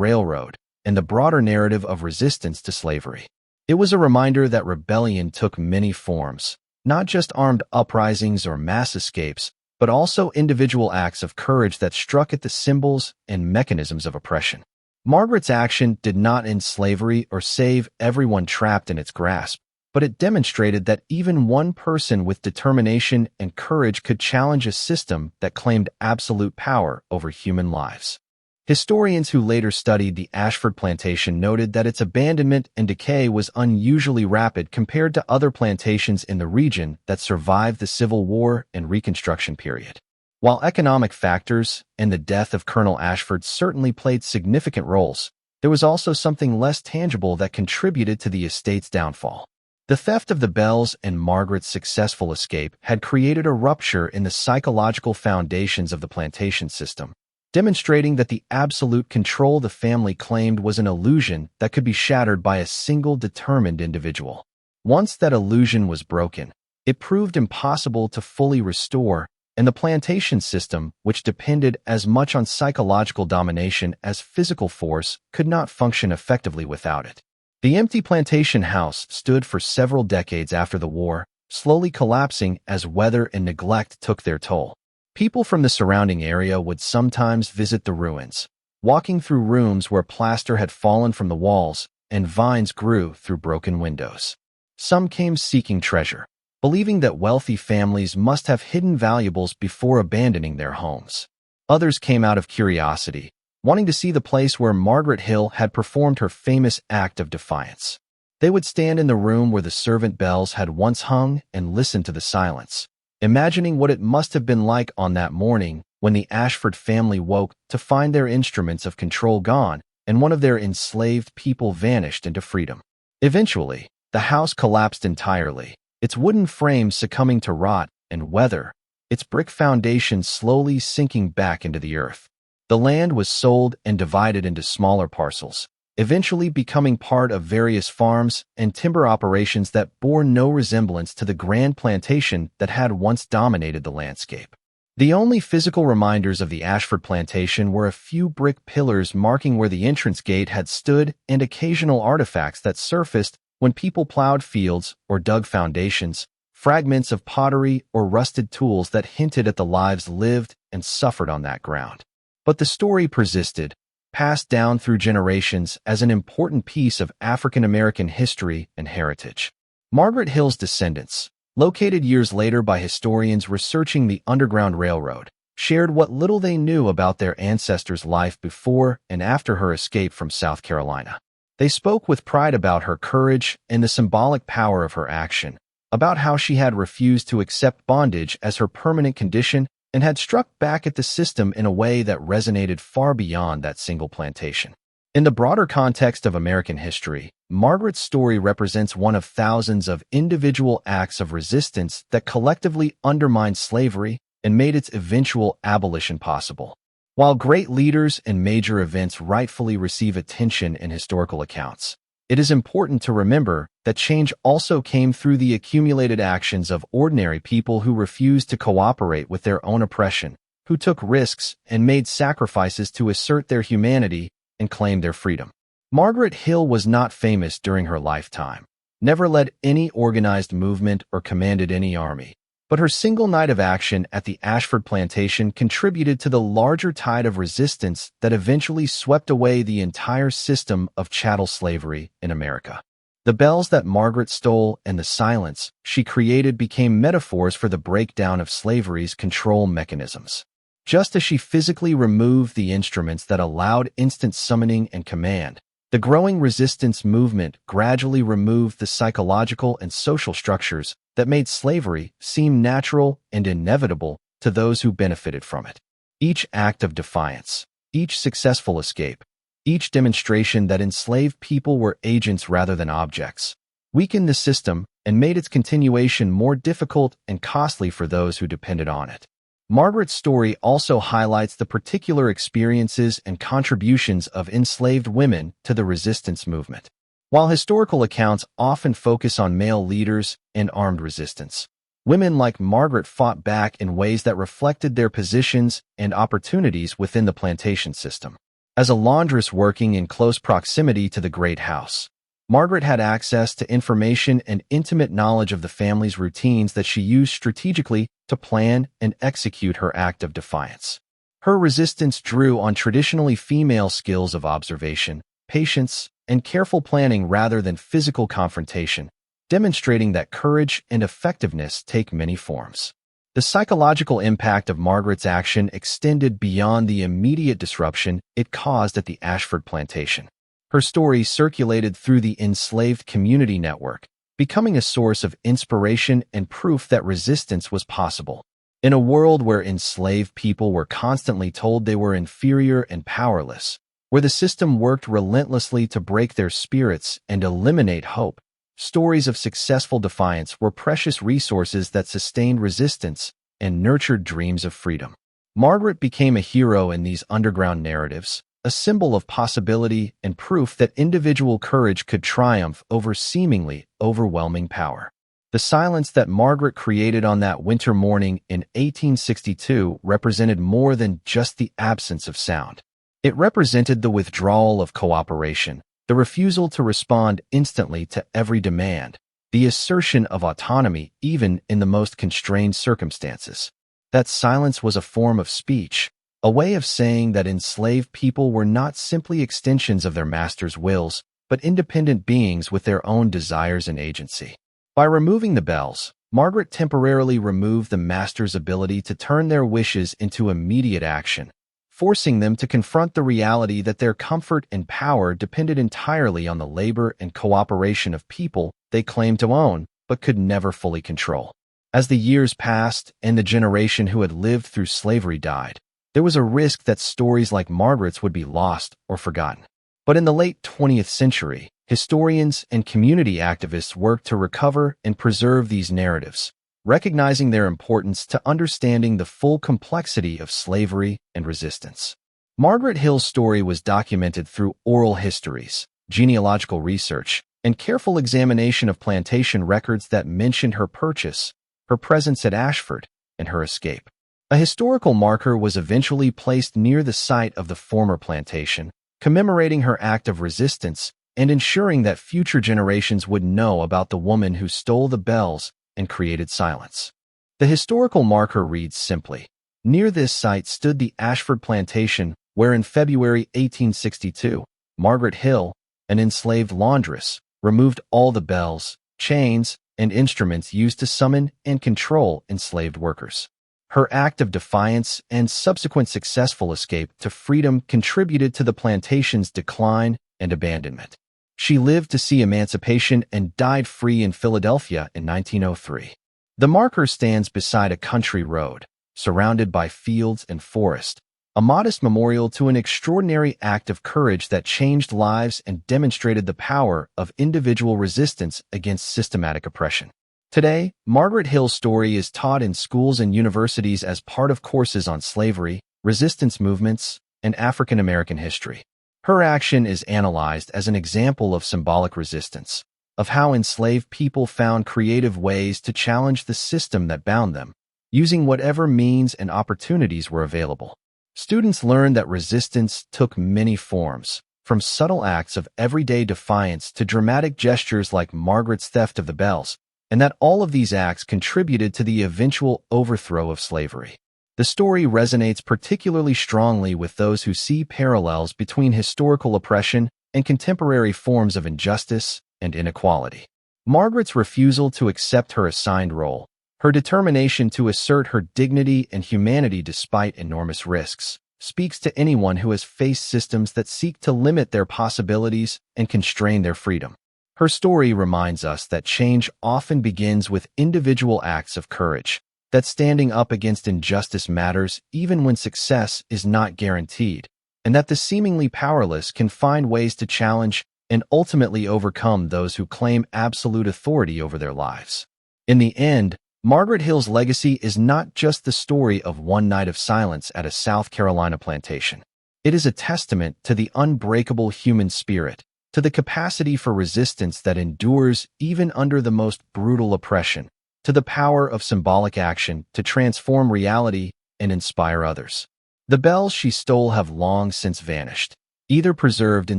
Railroad and the broader narrative of resistance to slavery. It was a reminder that rebellion took many forms, not just armed uprisings or mass escapes, but also individual acts of courage that struck at the symbols and mechanisms of oppression. Margaret's action did not end slavery or save everyone trapped in its grasp, but it demonstrated that even one person with determination and courage could challenge a system that claimed absolute power over human lives. Historians who later studied the Ashford Plantation noted that its abandonment and decay was unusually rapid compared to other plantations in the region that survived the Civil War and Reconstruction period. While economic factors and the death of Colonel Ashford certainly played significant roles, there was also something less tangible that contributed to the estate's downfall. The theft of the bells and Margaret's successful escape had created a rupture in the psychological foundations of the plantation system, demonstrating that the absolute control the family claimed was an illusion that could be shattered by a single determined individual. Once that illusion was broken, it proved impossible to fully restore, and the plantation system, which depended as much on psychological domination as physical force, could not function effectively without it. The empty plantation house stood for several decades after the war, slowly collapsing as weather and neglect took their toll. People from the surrounding area would sometimes visit the ruins, walking through rooms where plaster had fallen from the walls and vines grew through broken windows. Some came seeking treasure, believing that wealthy families must have hidden valuables before abandoning their homes. Others came out of curiosity, wanting to see the place where Margaret Hill had performed her famous act of defiance. They would stand in the room where the servant bells had once hung and listen to the silence, imagining what it must have been like on that morning when the Ashford family woke to find their instruments of control gone and one of their enslaved people vanished into freedom. Eventually, the house collapsed entirely, its wooden frame succumbing to rot and weather, its brick foundation slowly sinking back into the earth. The land was sold and divided into smaller parcels, eventually becoming part of various farms and timber operations that bore no resemblance to the grand plantation that had once dominated the landscape. The only physical reminders of the Ashford Plantation were a few brick pillars marking where the entrance gate had stood and occasional artifacts that surfaced when people plowed fields or dug foundations, fragments of pottery or rusted tools that hinted at the lives lived and suffered on that ground. But the story persisted, passed down through generations as an important piece of African American history and heritage. Margaret Hill's descendants, located years later by historians researching the Underground Railroad, shared what little they knew about their ancestors' life before and after her escape from South Carolina. They spoke with pride about her courage and the symbolic power of her action, about how she had refused to accept bondage as her permanent condition and had struck back at the system in a way that resonated far beyond that single plantation. In the broader context of American history, Margaret's story represents one of thousands of individual acts of resistance that collectively undermined slavery and made its eventual abolition possible. While great leaders and major events rightfully receive attention in historical accounts, it is important to remember that change also came through the accumulated actions of ordinary people who refused to cooperate with their own oppression, who took risks and made sacrifices to assert their humanity and claim their freedom. Margaret Hill was not famous during her lifetime, never led any organized movement or commanded any army, but her single night of action at the Ashford Plantation contributed to the larger tide of resistance that eventually swept away the entire system of chattel slavery in America. The bells that Margaret stole and the silence she created became metaphors for the breakdown of slavery's control mechanisms. Just as she physically removed the instruments that allowed instant summoning and command, the growing resistance movement gradually removed the psychological and social structures that made slavery seem natural and inevitable to those who benefited from it. Each act of defiance, each successful escape, each demonstration that enslaved people were agents rather than objects, weakened the system and made its continuation more difficult and costly for those who depended on it. Margaret's story also highlights the particular experiences and contributions of enslaved women to the resistance movement. While historical accounts often focus on male leaders and armed resistance, women like Margaret fought back in ways that reflected their positions and opportunities within the plantation system. As a laundress working in close proximity to the great house, Margaret had access to information and intimate knowledge of the family's routines that she used strategically to plan and execute her act of defiance. Her resistance drew on traditionally female skills of observation, patience, and careful planning rather than physical confrontation, demonstrating that courage and effectiveness take many forms. The psychological impact of Margaret's action extended beyond the immediate disruption it caused at the Ashford plantation. Her story circulated through the enslaved community network, becoming a source of inspiration and proof that resistance was possible. In a world where enslaved people were constantly told they were inferior and powerless, where the system worked relentlessly to break their spirits and eliminate hope, stories of successful defiance were precious resources that sustained resistance and nurtured dreams of freedom. Margaret became a hero in these underground narratives, a symbol of possibility and proof that individual courage could triumph over seemingly overwhelming power. The silence that Margaret created on that winter morning in 1862 represented more than just the absence of sound. It represented the withdrawal of cooperation, the refusal to respond instantly to every demand, the assertion of autonomy even in the most constrained circumstances. That silence was a form of speech, a way of saying that enslaved people were not simply extensions of their masters' wills, but independent beings with their own desires and agency. By removing the bells, Margaret temporarily removed the master's ability to turn their wishes into immediate action, forcing them to confront the reality that their comfort and power depended entirely on the labor and cooperation of people they claimed to own but could never fully control. As the years passed and the generation who had lived through slavery died, there was a risk that stories like Margaret's would be lost or forgotten. But in the late 20th century, historians and community activists worked to recover and preserve these narratives, recognizing their importance to understanding the full complexity of slavery and resistance. Margaret Hill's story was documented through oral histories, genealogical research, and careful examination of plantation records that mentioned her purchase, her presence at Ashford, and her escape. A historical marker was eventually placed near the site of the former plantation, commemorating her act of resistance and ensuring that future generations would know about the woman who stole the bells and created silence. The historical marker reads simply, "Near this site stood the Ashford plantation where in February 1862, Margaret Hill, an enslaved laundress, removed all the bells, chains, and instruments used to summon and control enslaved workers." Her act of defiance and subsequent successful escape to freedom contributed to the plantation's decline and abandonment. She lived to see emancipation and died free in Philadelphia in 1903. The marker stands beside a country road, surrounded by fields and forest, a modest memorial to an extraordinary act of courage that changed lives and demonstrated the power of individual resistance against systematic oppression. Today, Margaret Hill's story is taught in schools and universities as part of courses on slavery, resistance movements, and African American history. Her action is analyzed as an example of symbolic resistance, of how enslaved people found creative ways to challenge the system that bound them, using whatever means and opportunities were available. Students learn that resistance took many forms, from subtle acts of everyday defiance to dramatic gestures like Margaret's theft of the bells, and that all of these acts contributed to the eventual overthrow of slavery. The story resonates particularly strongly with those who see parallels between historical oppression and contemporary forms of injustice and inequality. Margaret's refusal to accept her assigned role, her determination to assert her dignity and humanity despite enormous risks, speaks to anyone who has faced systems that seek to limit their possibilities and constrain their freedom. Her story reminds us that change often begins with individual acts of courage, that standing up against injustice matters even when success is not guaranteed, and that the seemingly powerless can find ways to challenge and ultimately overcome those who claim absolute authority over their lives. In the end, Margaret Hill's legacy is not just the story of one night of silence at a South Carolina plantation. It is a testament to the unbreakable human spirit, to the capacity for resistance that endures even under the most brutal oppression, to the power of symbolic action to transform reality and inspire others. The bells she stole have long since vanished, either preserved in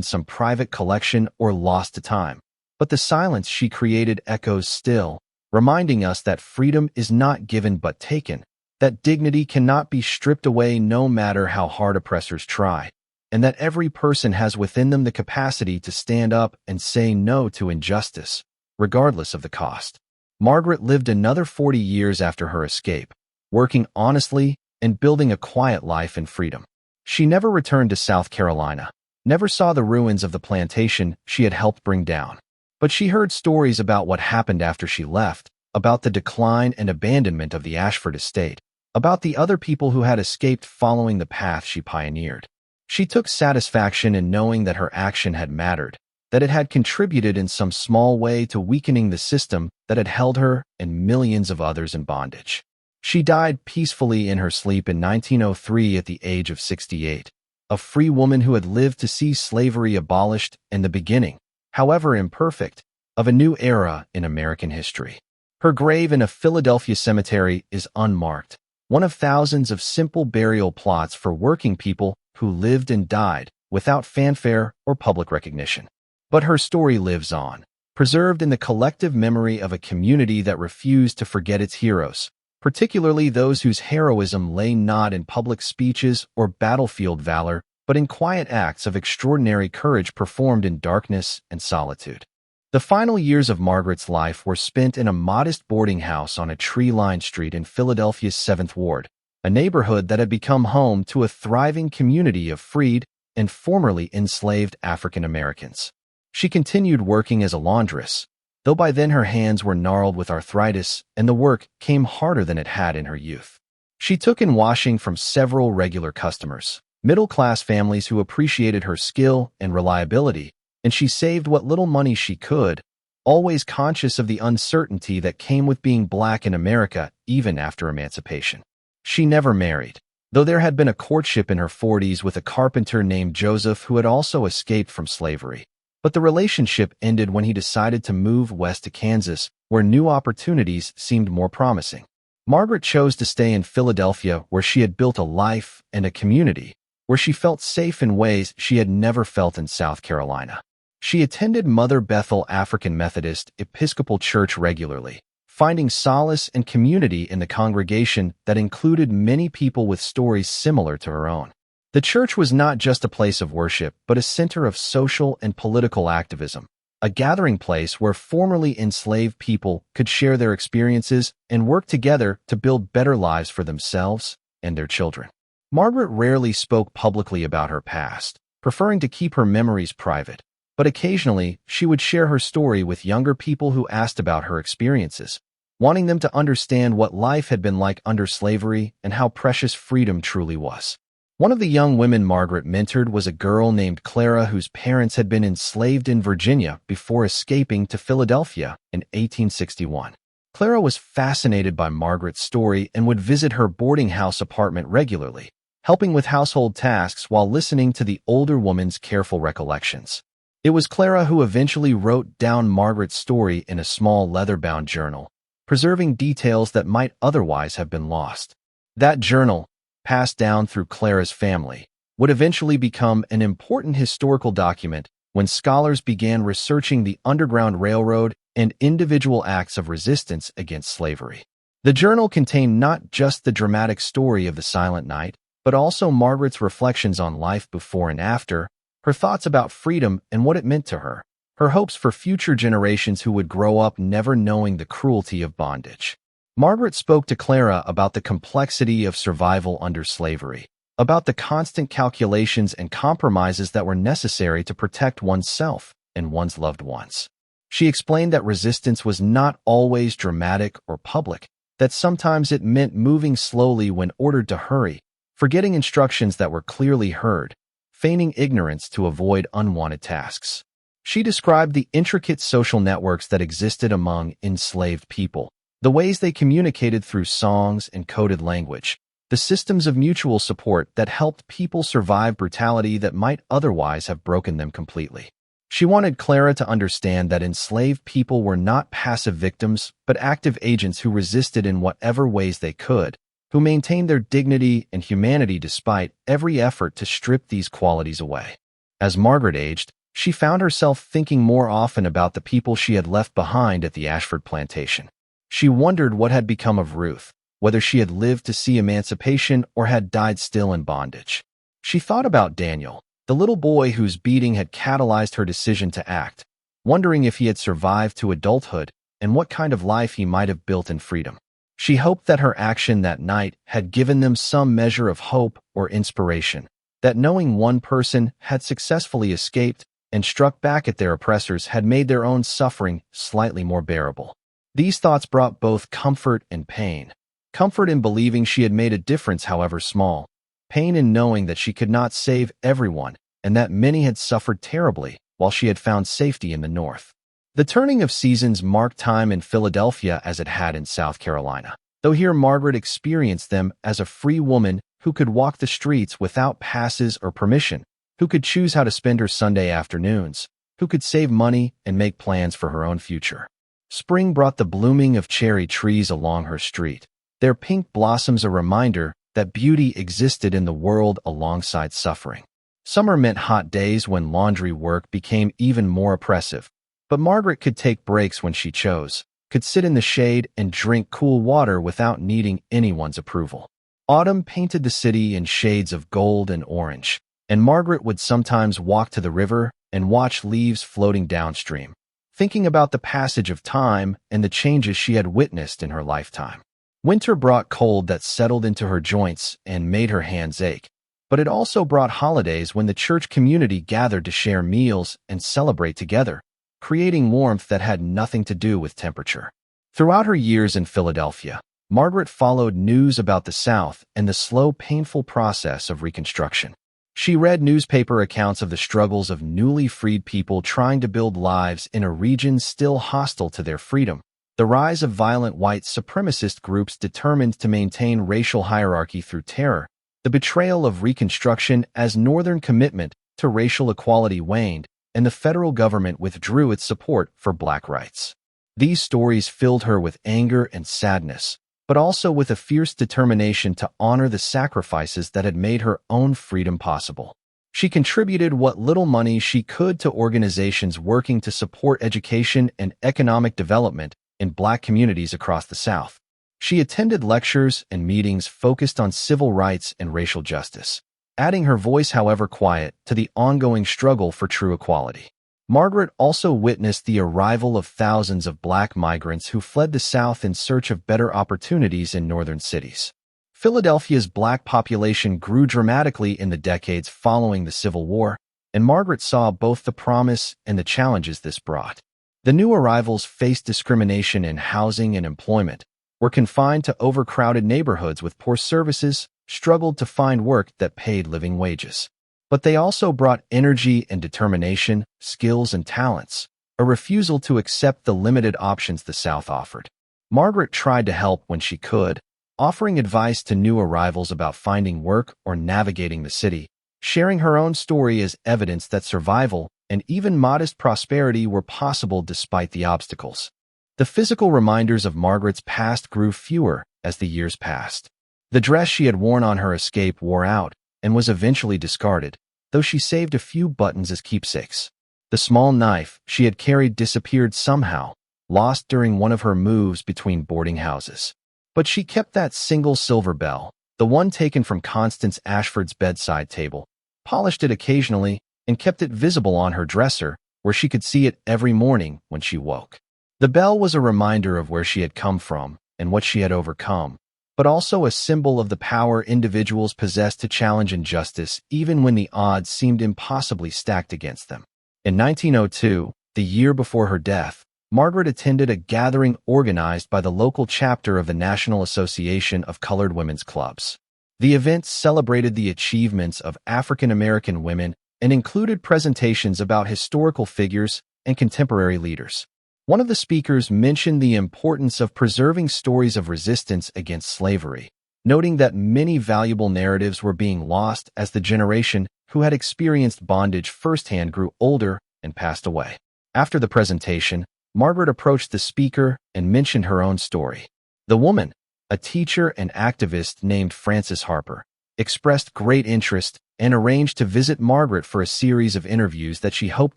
some private collection or lost to time. But the silence she created echoes still, reminding us that freedom is not given but taken, that dignity cannot be stripped away no matter how hard oppressors try, and that every person has within them the capacity to stand up and say no to injustice, regardless of the cost. Margaret lived another 40 years after her escape, working honestly and building a quiet life in freedom. She never returned to South Carolina, never saw the ruins of the plantation she had helped bring down. But she heard stories about what happened after she left, about the decline and abandonment of the Ashford estate, about the other people who had escaped following the path she pioneered. She took satisfaction in knowing that her action had mattered, that it had contributed in some small way to weakening the system that had held her and millions of others in bondage. She died peacefully in her sleep in 1903 at the age of 68, a free woman who had lived to see slavery abolished and the beginning, however imperfect, of a new era in American history. Her grave in a Philadelphia cemetery is unmarked, one of thousands of simple burial plots for working people who lived and died without fanfare or public recognition. But her story lives on, preserved in the collective memory of a community that refused to forget its heroes, particularly those whose heroism lay not in public speeches or battlefield valor, but in quiet acts of extraordinary courage performed in darkness and solitude. The final years of Margaret's life were spent in a modest boarding house on a tree-lined street in Philadelphia's 7th Ward, a neighborhood that had become home to a thriving community of freed and formerly enslaved African Americans. She continued working as a laundress, though by then her hands were gnarled with arthritis and the work came harder than it had in her youth. She took in washing from several regular customers, middle-class families who appreciated her skill and reliability, and she saved what little money she could, always conscious of the uncertainty that came with being black in America even after emancipation. She never married, though there had been a courtship in her 40s with a carpenter named Joseph who had also escaped from slavery. But the relationship ended when he decided to move west to Kansas, where new opportunities seemed more promising. Margaret chose to stay in Philadelphia, where she had built a life and a community, where she felt safe in ways she had never felt in South Carolina. She attended Mother Bethel African Methodist Episcopal Church regularly, finding solace and community in the congregation that included many people with stories similar to her own. The church was not just a place of worship, but a center of social and political activism, a gathering place where formerly enslaved people could share their experiences and work together to build better lives for themselves and their children. Margaret rarely spoke publicly about her past, preferring to keep her memories private, but occasionally she would share her story with younger people who asked about her experiences, wanting them to understand what life had been like under slavery and how precious freedom truly was. One of the young women Margaret mentored was a girl named Clara whose parents had been enslaved in Virginia before escaping to Philadelphia in 1861. Clara was fascinated by Margaret's story and would visit her boarding house apartment regularly, helping with household tasks while listening to the older woman's careful recollections. It was Clara who eventually wrote down Margaret's story in a small leather-bound journal, preserving details that might otherwise have been lost. That journal, passed down through Clara's family, would eventually become an important historical document when scholars began researching the Underground Railroad and individual acts of resistance against slavery. The journal contained not just the dramatic story of the Silent Night, but also Margaret's reflections on life before and after, her thoughts about freedom and what it meant to her, her hopes for future generations who would grow up never knowing the cruelty of bondage. Margaret spoke to Clara about the complexity of survival under slavery, about the constant calculations and compromises that were necessary to protect oneself and one's loved ones. She explained that resistance was not always dramatic or public, that sometimes it meant moving slowly when ordered to hurry, forgetting instructions that were clearly heard, feigning ignorance to avoid unwanted tasks. She described the intricate social networks that existed among enslaved people, The ways they communicated through songs and coded language, the systems of mutual support that helped people survive brutality that might otherwise have broken them completely. She wanted Clara to understand that enslaved people were not passive victims, but active agents who resisted in whatever ways they could, who maintained their dignity and humanity despite every effort to strip these qualities away. As Margaret aged, she found herself thinking more often about the people she had left behind at the Ashford plantation. She wondered what had become of Ruth, whether she had lived to see emancipation or had died still in bondage. She thought about Daniel, the little boy whose beating had catalyzed her decision to act, wondering if he had survived to adulthood and what kind of life he might have built in freedom. She hoped that her action that night had given them some measure of hope or inspiration, that knowing one person had successfully escaped and struck back at their oppressors had made their own suffering slightly more bearable. These thoughts brought both comfort and pain. Comfort in believing she had made a difference, however small. Pain in knowing that she could not save everyone and that many had suffered terribly while she had found safety in the North. The turning of seasons marked time in Philadelphia as it had in South Carolina, though here Margaret experienced them as a free woman who could walk the streets without passes or permission, who could choose how to spend her Sunday afternoons, who could save money and make plans for her own future. Spring brought the blooming of cherry trees along her street, their pink blossoms a reminder that beauty existed in the world alongside suffering. Summer meant hot days when laundry work became even more oppressive, but Margaret could take breaks when she chose, could sit in the shade and drink cool water without needing anyone's approval. Autumn painted the city in shades of gold and orange, and Margaret would sometimes walk to the river and watch leaves floating downstream, thinking about the passage of time and the changes she had witnessed in her lifetime. Winter brought cold that settled into her joints and made her hands ache, but it also brought holidays when the church community gathered to share meals and celebrate together, creating warmth that had nothing to do with temperature. Throughout her years in Philadelphia, Margaret followed news about the South and the slow, painful process of Reconstruction. She read newspaper accounts of the struggles of newly freed people trying to build lives in a region still hostile to their freedom, the rise of violent white supremacist groups determined to maintain racial hierarchy through terror, the betrayal of Reconstruction as Northern commitment to racial equality waned, and the federal government withdrew its support for Black rights. These stories filled her with anger and sadness, but also with a fierce determination to honor the sacrifices that had made her own freedom possible. She contributed what little money she could to organizations working to support education and economic development in Black communities across the South. She attended lectures and meetings focused on civil rights and racial justice, adding her voice, however quiet, to the ongoing struggle for true equality. Margaret also witnessed the arrival of thousands of Black migrants who fled the South in search of better opportunities in northern cities. Philadelphia's Black population grew dramatically in the decades following the Civil War, and Margaret saw both the promise and the challenges this brought. The new arrivals faced discrimination in housing and employment, were confined to overcrowded neighborhoods with poor services, struggled to find work that paid living wages. But they also brought energy and determination, skills and talents, a refusal to accept the limited options the South offered. Margaret tried to help when she could, offering advice to new arrivals about finding work or navigating the city, sharing her own story as evidence that survival and even modest prosperity were possible despite the obstacles. The physical reminders of Margaret's past grew fewer as the years passed. The dress she had worn on her escape wore out and was eventually discarded, though she saved a few buttons as keepsakes. The small knife she had carried disappeared somehow, lost during one of her moves between boarding houses. But she kept that single silver bell, the one taken from Constance Ashford's bedside table, polished it occasionally, and kept it visible on her dresser, where she could see it every morning when she woke. The bell was a reminder of where she had come from and what she had overcome, but also a symbol of the power individuals possess to challenge injustice even when the odds seemed impossibly stacked against them. In 1902, the year before her death, Margaret attended a gathering organized by the local chapter of the National Association of Colored Women's Clubs. The event celebrated the achievements of African American women and included presentations about historical figures and contemporary leaders. One of the speakers mentioned the importance of preserving stories of resistance against slavery, noting that many valuable narratives were being lost as the generation who had experienced bondage firsthand grew older and passed away. After the presentation, Margaret approached the speaker and mentioned her own story. The woman, a teacher and activist named Frances Harper, expressed great interest and arranged to visit Margaret for a series of interviews that she hoped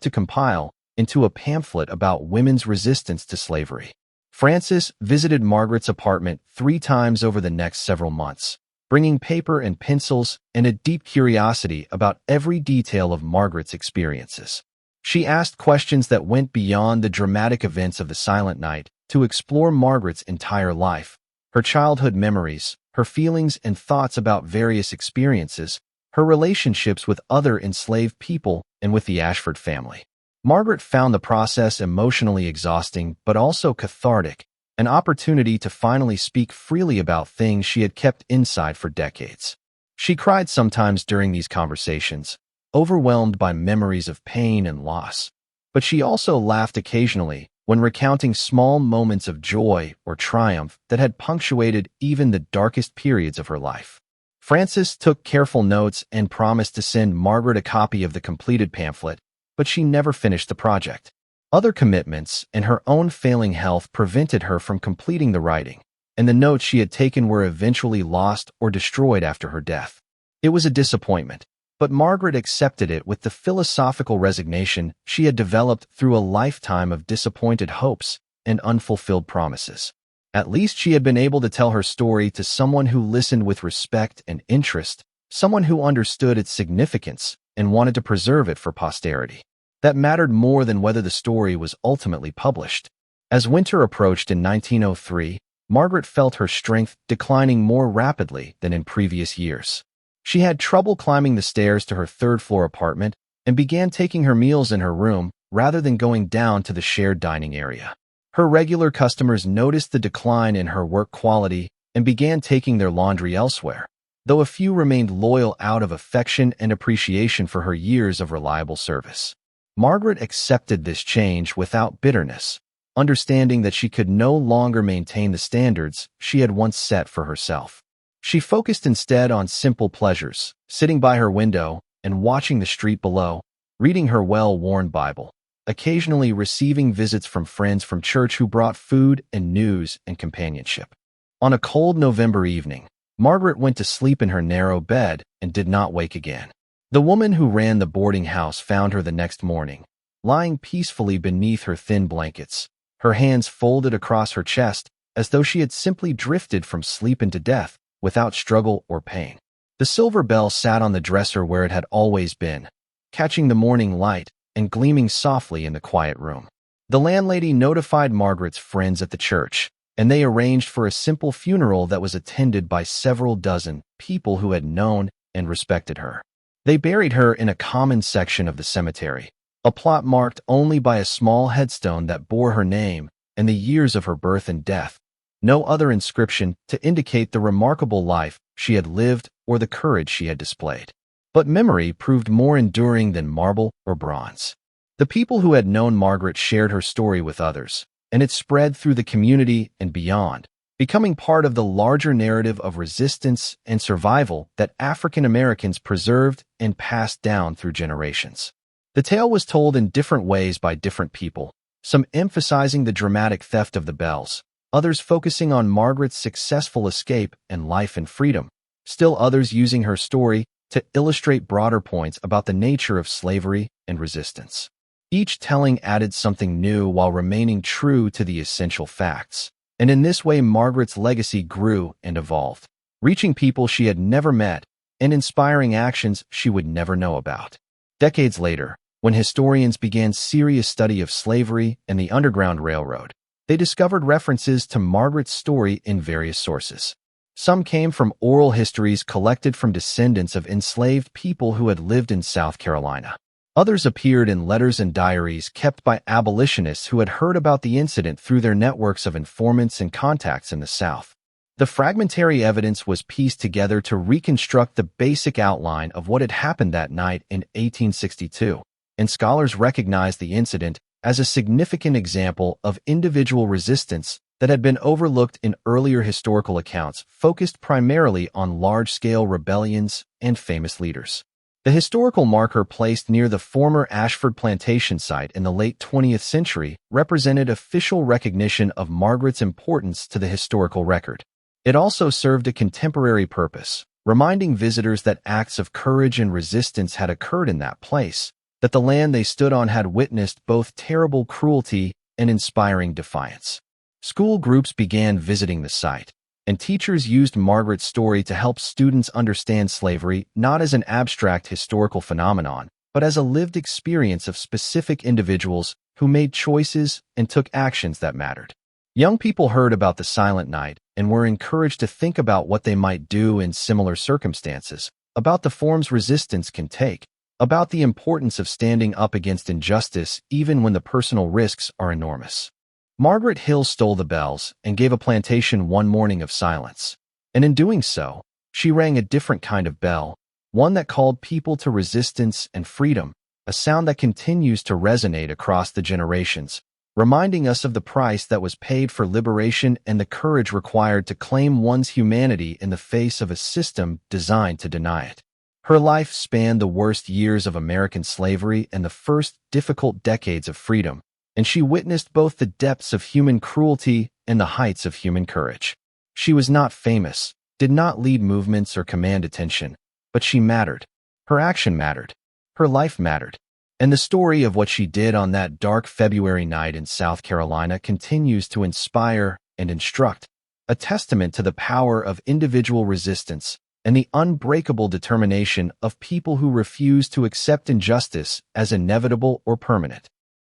to compile into a pamphlet about women's resistance to slavery. Frances visited Margaret's apartment 3 times over the next several months, bringing paper and pencils and a deep curiosity about every detail of Margaret's experiences. She asked questions that went beyond the dramatic events of the Silent Night to explore Margaret's entire life, her childhood memories, her feelings and thoughts about various experiences, her relationships with other enslaved people and with the Ashford family. Margaret found the process emotionally exhausting but also cathartic, an opportunity to finally speak freely about things she had kept inside for decades. She cried sometimes during these conversations, overwhelmed by memories of pain and loss, but she also laughed occasionally when recounting small moments of joy or triumph that had punctuated even the darkest periods of her life. Frances took careful notes and promised to send Margaret a copy of the completed pamphlet, but she never finished the project. Other commitments and her own failing health prevented her from completing the writing, and the notes she had taken were eventually lost or destroyed after her death. It was a disappointment, but Margaret accepted it with the philosophical resignation she had developed through a lifetime of disappointed hopes and unfulfilled promises. At least she had been able to tell her story to someone who listened with respect and interest, someone who understood its significance and wanted to preserve it for posterity. That mattered more than whether the story was ultimately published. As winter approached in 1903, Margaret felt her strength declining more rapidly than in previous years. She had trouble climbing the stairs to her third-floor apartment and began taking her meals in her room rather than going down to the shared dining area. Her regular customers noticed the decline in her work quality and began taking their laundry elsewhere, though a few remained loyal out of affection and appreciation for her years of reliable service. Margaret accepted this change without bitterness, understanding that she could no longer maintain the standards she had once set for herself. She focused instead on simple pleasures, sitting by her window and watching the street below, reading her well-worn Bible, occasionally receiving visits from friends from church who brought food and news and companionship. On a cold November evening, Margaret went to sleep in her narrow bed and did not wake again. The woman who ran the boarding house found her the next morning, lying peacefully beneath her thin blankets, her hands folded across her chest as though she had simply drifted from sleep into death without struggle or pain. The silver bell sat on the dresser where it had always been, catching the morning light and gleaming softly in the quiet room. The landlady notified Margaret's friends at the church, and they arranged for a simple funeral that was attended by several dozen people who had known and respected her. They buried her in a common section of the cemetery, a plot marked only by a small headstone that bore her name and the years of her birth and death, no other inscription to indicate the remarkable life she had lived or the courage she had displayed. But memory proved more enduring than marble or bronze. The people who had known Margaret shared her story with others, and it spread through the community and beyond, becoming part of the larger narrative of resistance and survival that African Americans preserved and passed down through generations. The tale was told in different ways by different people, some emphasizing the dramatic theft of the bells, others focusing on Margaret's successful escape and life in freedom, still others using her story to illustrate broader points about the nature of slavery and resistance. Each telling added something new while remaining true to the essential facts, and in this way Margaret's legacy grew and evolved, reaching people she had never met and inspiring actions she would never know about. Decades later, when historians began serious study of slavery and the Underground Railroad, they discovered references to Margaret's story in various sources. Some came from oral histories collected from descendants of enslaved people who had lived in South Carolina. Others appeared in letters and diaries kept by abolitionists who had heard about the incident through their networks of informants and contacts in the South. The fragmentary evidence was pieced together to reconstruct the basic outline of what had happened that night in 1862, and scholars recognized the incident as a significant example of individual resistance that had been overlooked in earlier historical accounts focused primarily on large-scale rebellions and famous leaders. The historical marker placed near the former Ashford Plantation site in the late 20th century represented official recognition of Margaret's importance to the historical record. It also served a contemporary purpose, reminding visitors that acts of courage and resistance had occurred in that place, that the land they stood on had witnessed both terrible cruelty and inspiring defiance. School groups began visiting the site, and teachers used Margaret's story to help students understand slavery not as an abstract historical phenomenon, but as a lived experience of specific individuals who made choices and took actions that mattered. Young people heard about the Silent Night and were encouraged to think about what they might do in similar circumstances, about the forms resistance can take, about the importance of standing up against injustice even when the personal risks are enormous. Margaret Hill stole the bells and gave a plantation one morning of silence. And in doing so, she rang a different kind of bell, one that called people to resistance and freedom, a sound that continues to resonate across the generations, reminding us of the price that was paid for liberation and the courage required to claim one's humanity in the face of a system designed to deny it. Her life spanned the worst years of American slavery and the first difficult decades of freedom, and she witnessed both the depths of human cruelty and the heights of human courage. She was not famous, did not lead movements or command attention, but she mattered. Her action mattered. Her life mattered. And the story of what she did on that dark February night in South Carolina continues to inspire and instruct, a testament to the power of individual resistance and the unbreakable determination of people who refuse to accept injustice as inevitable or permanent.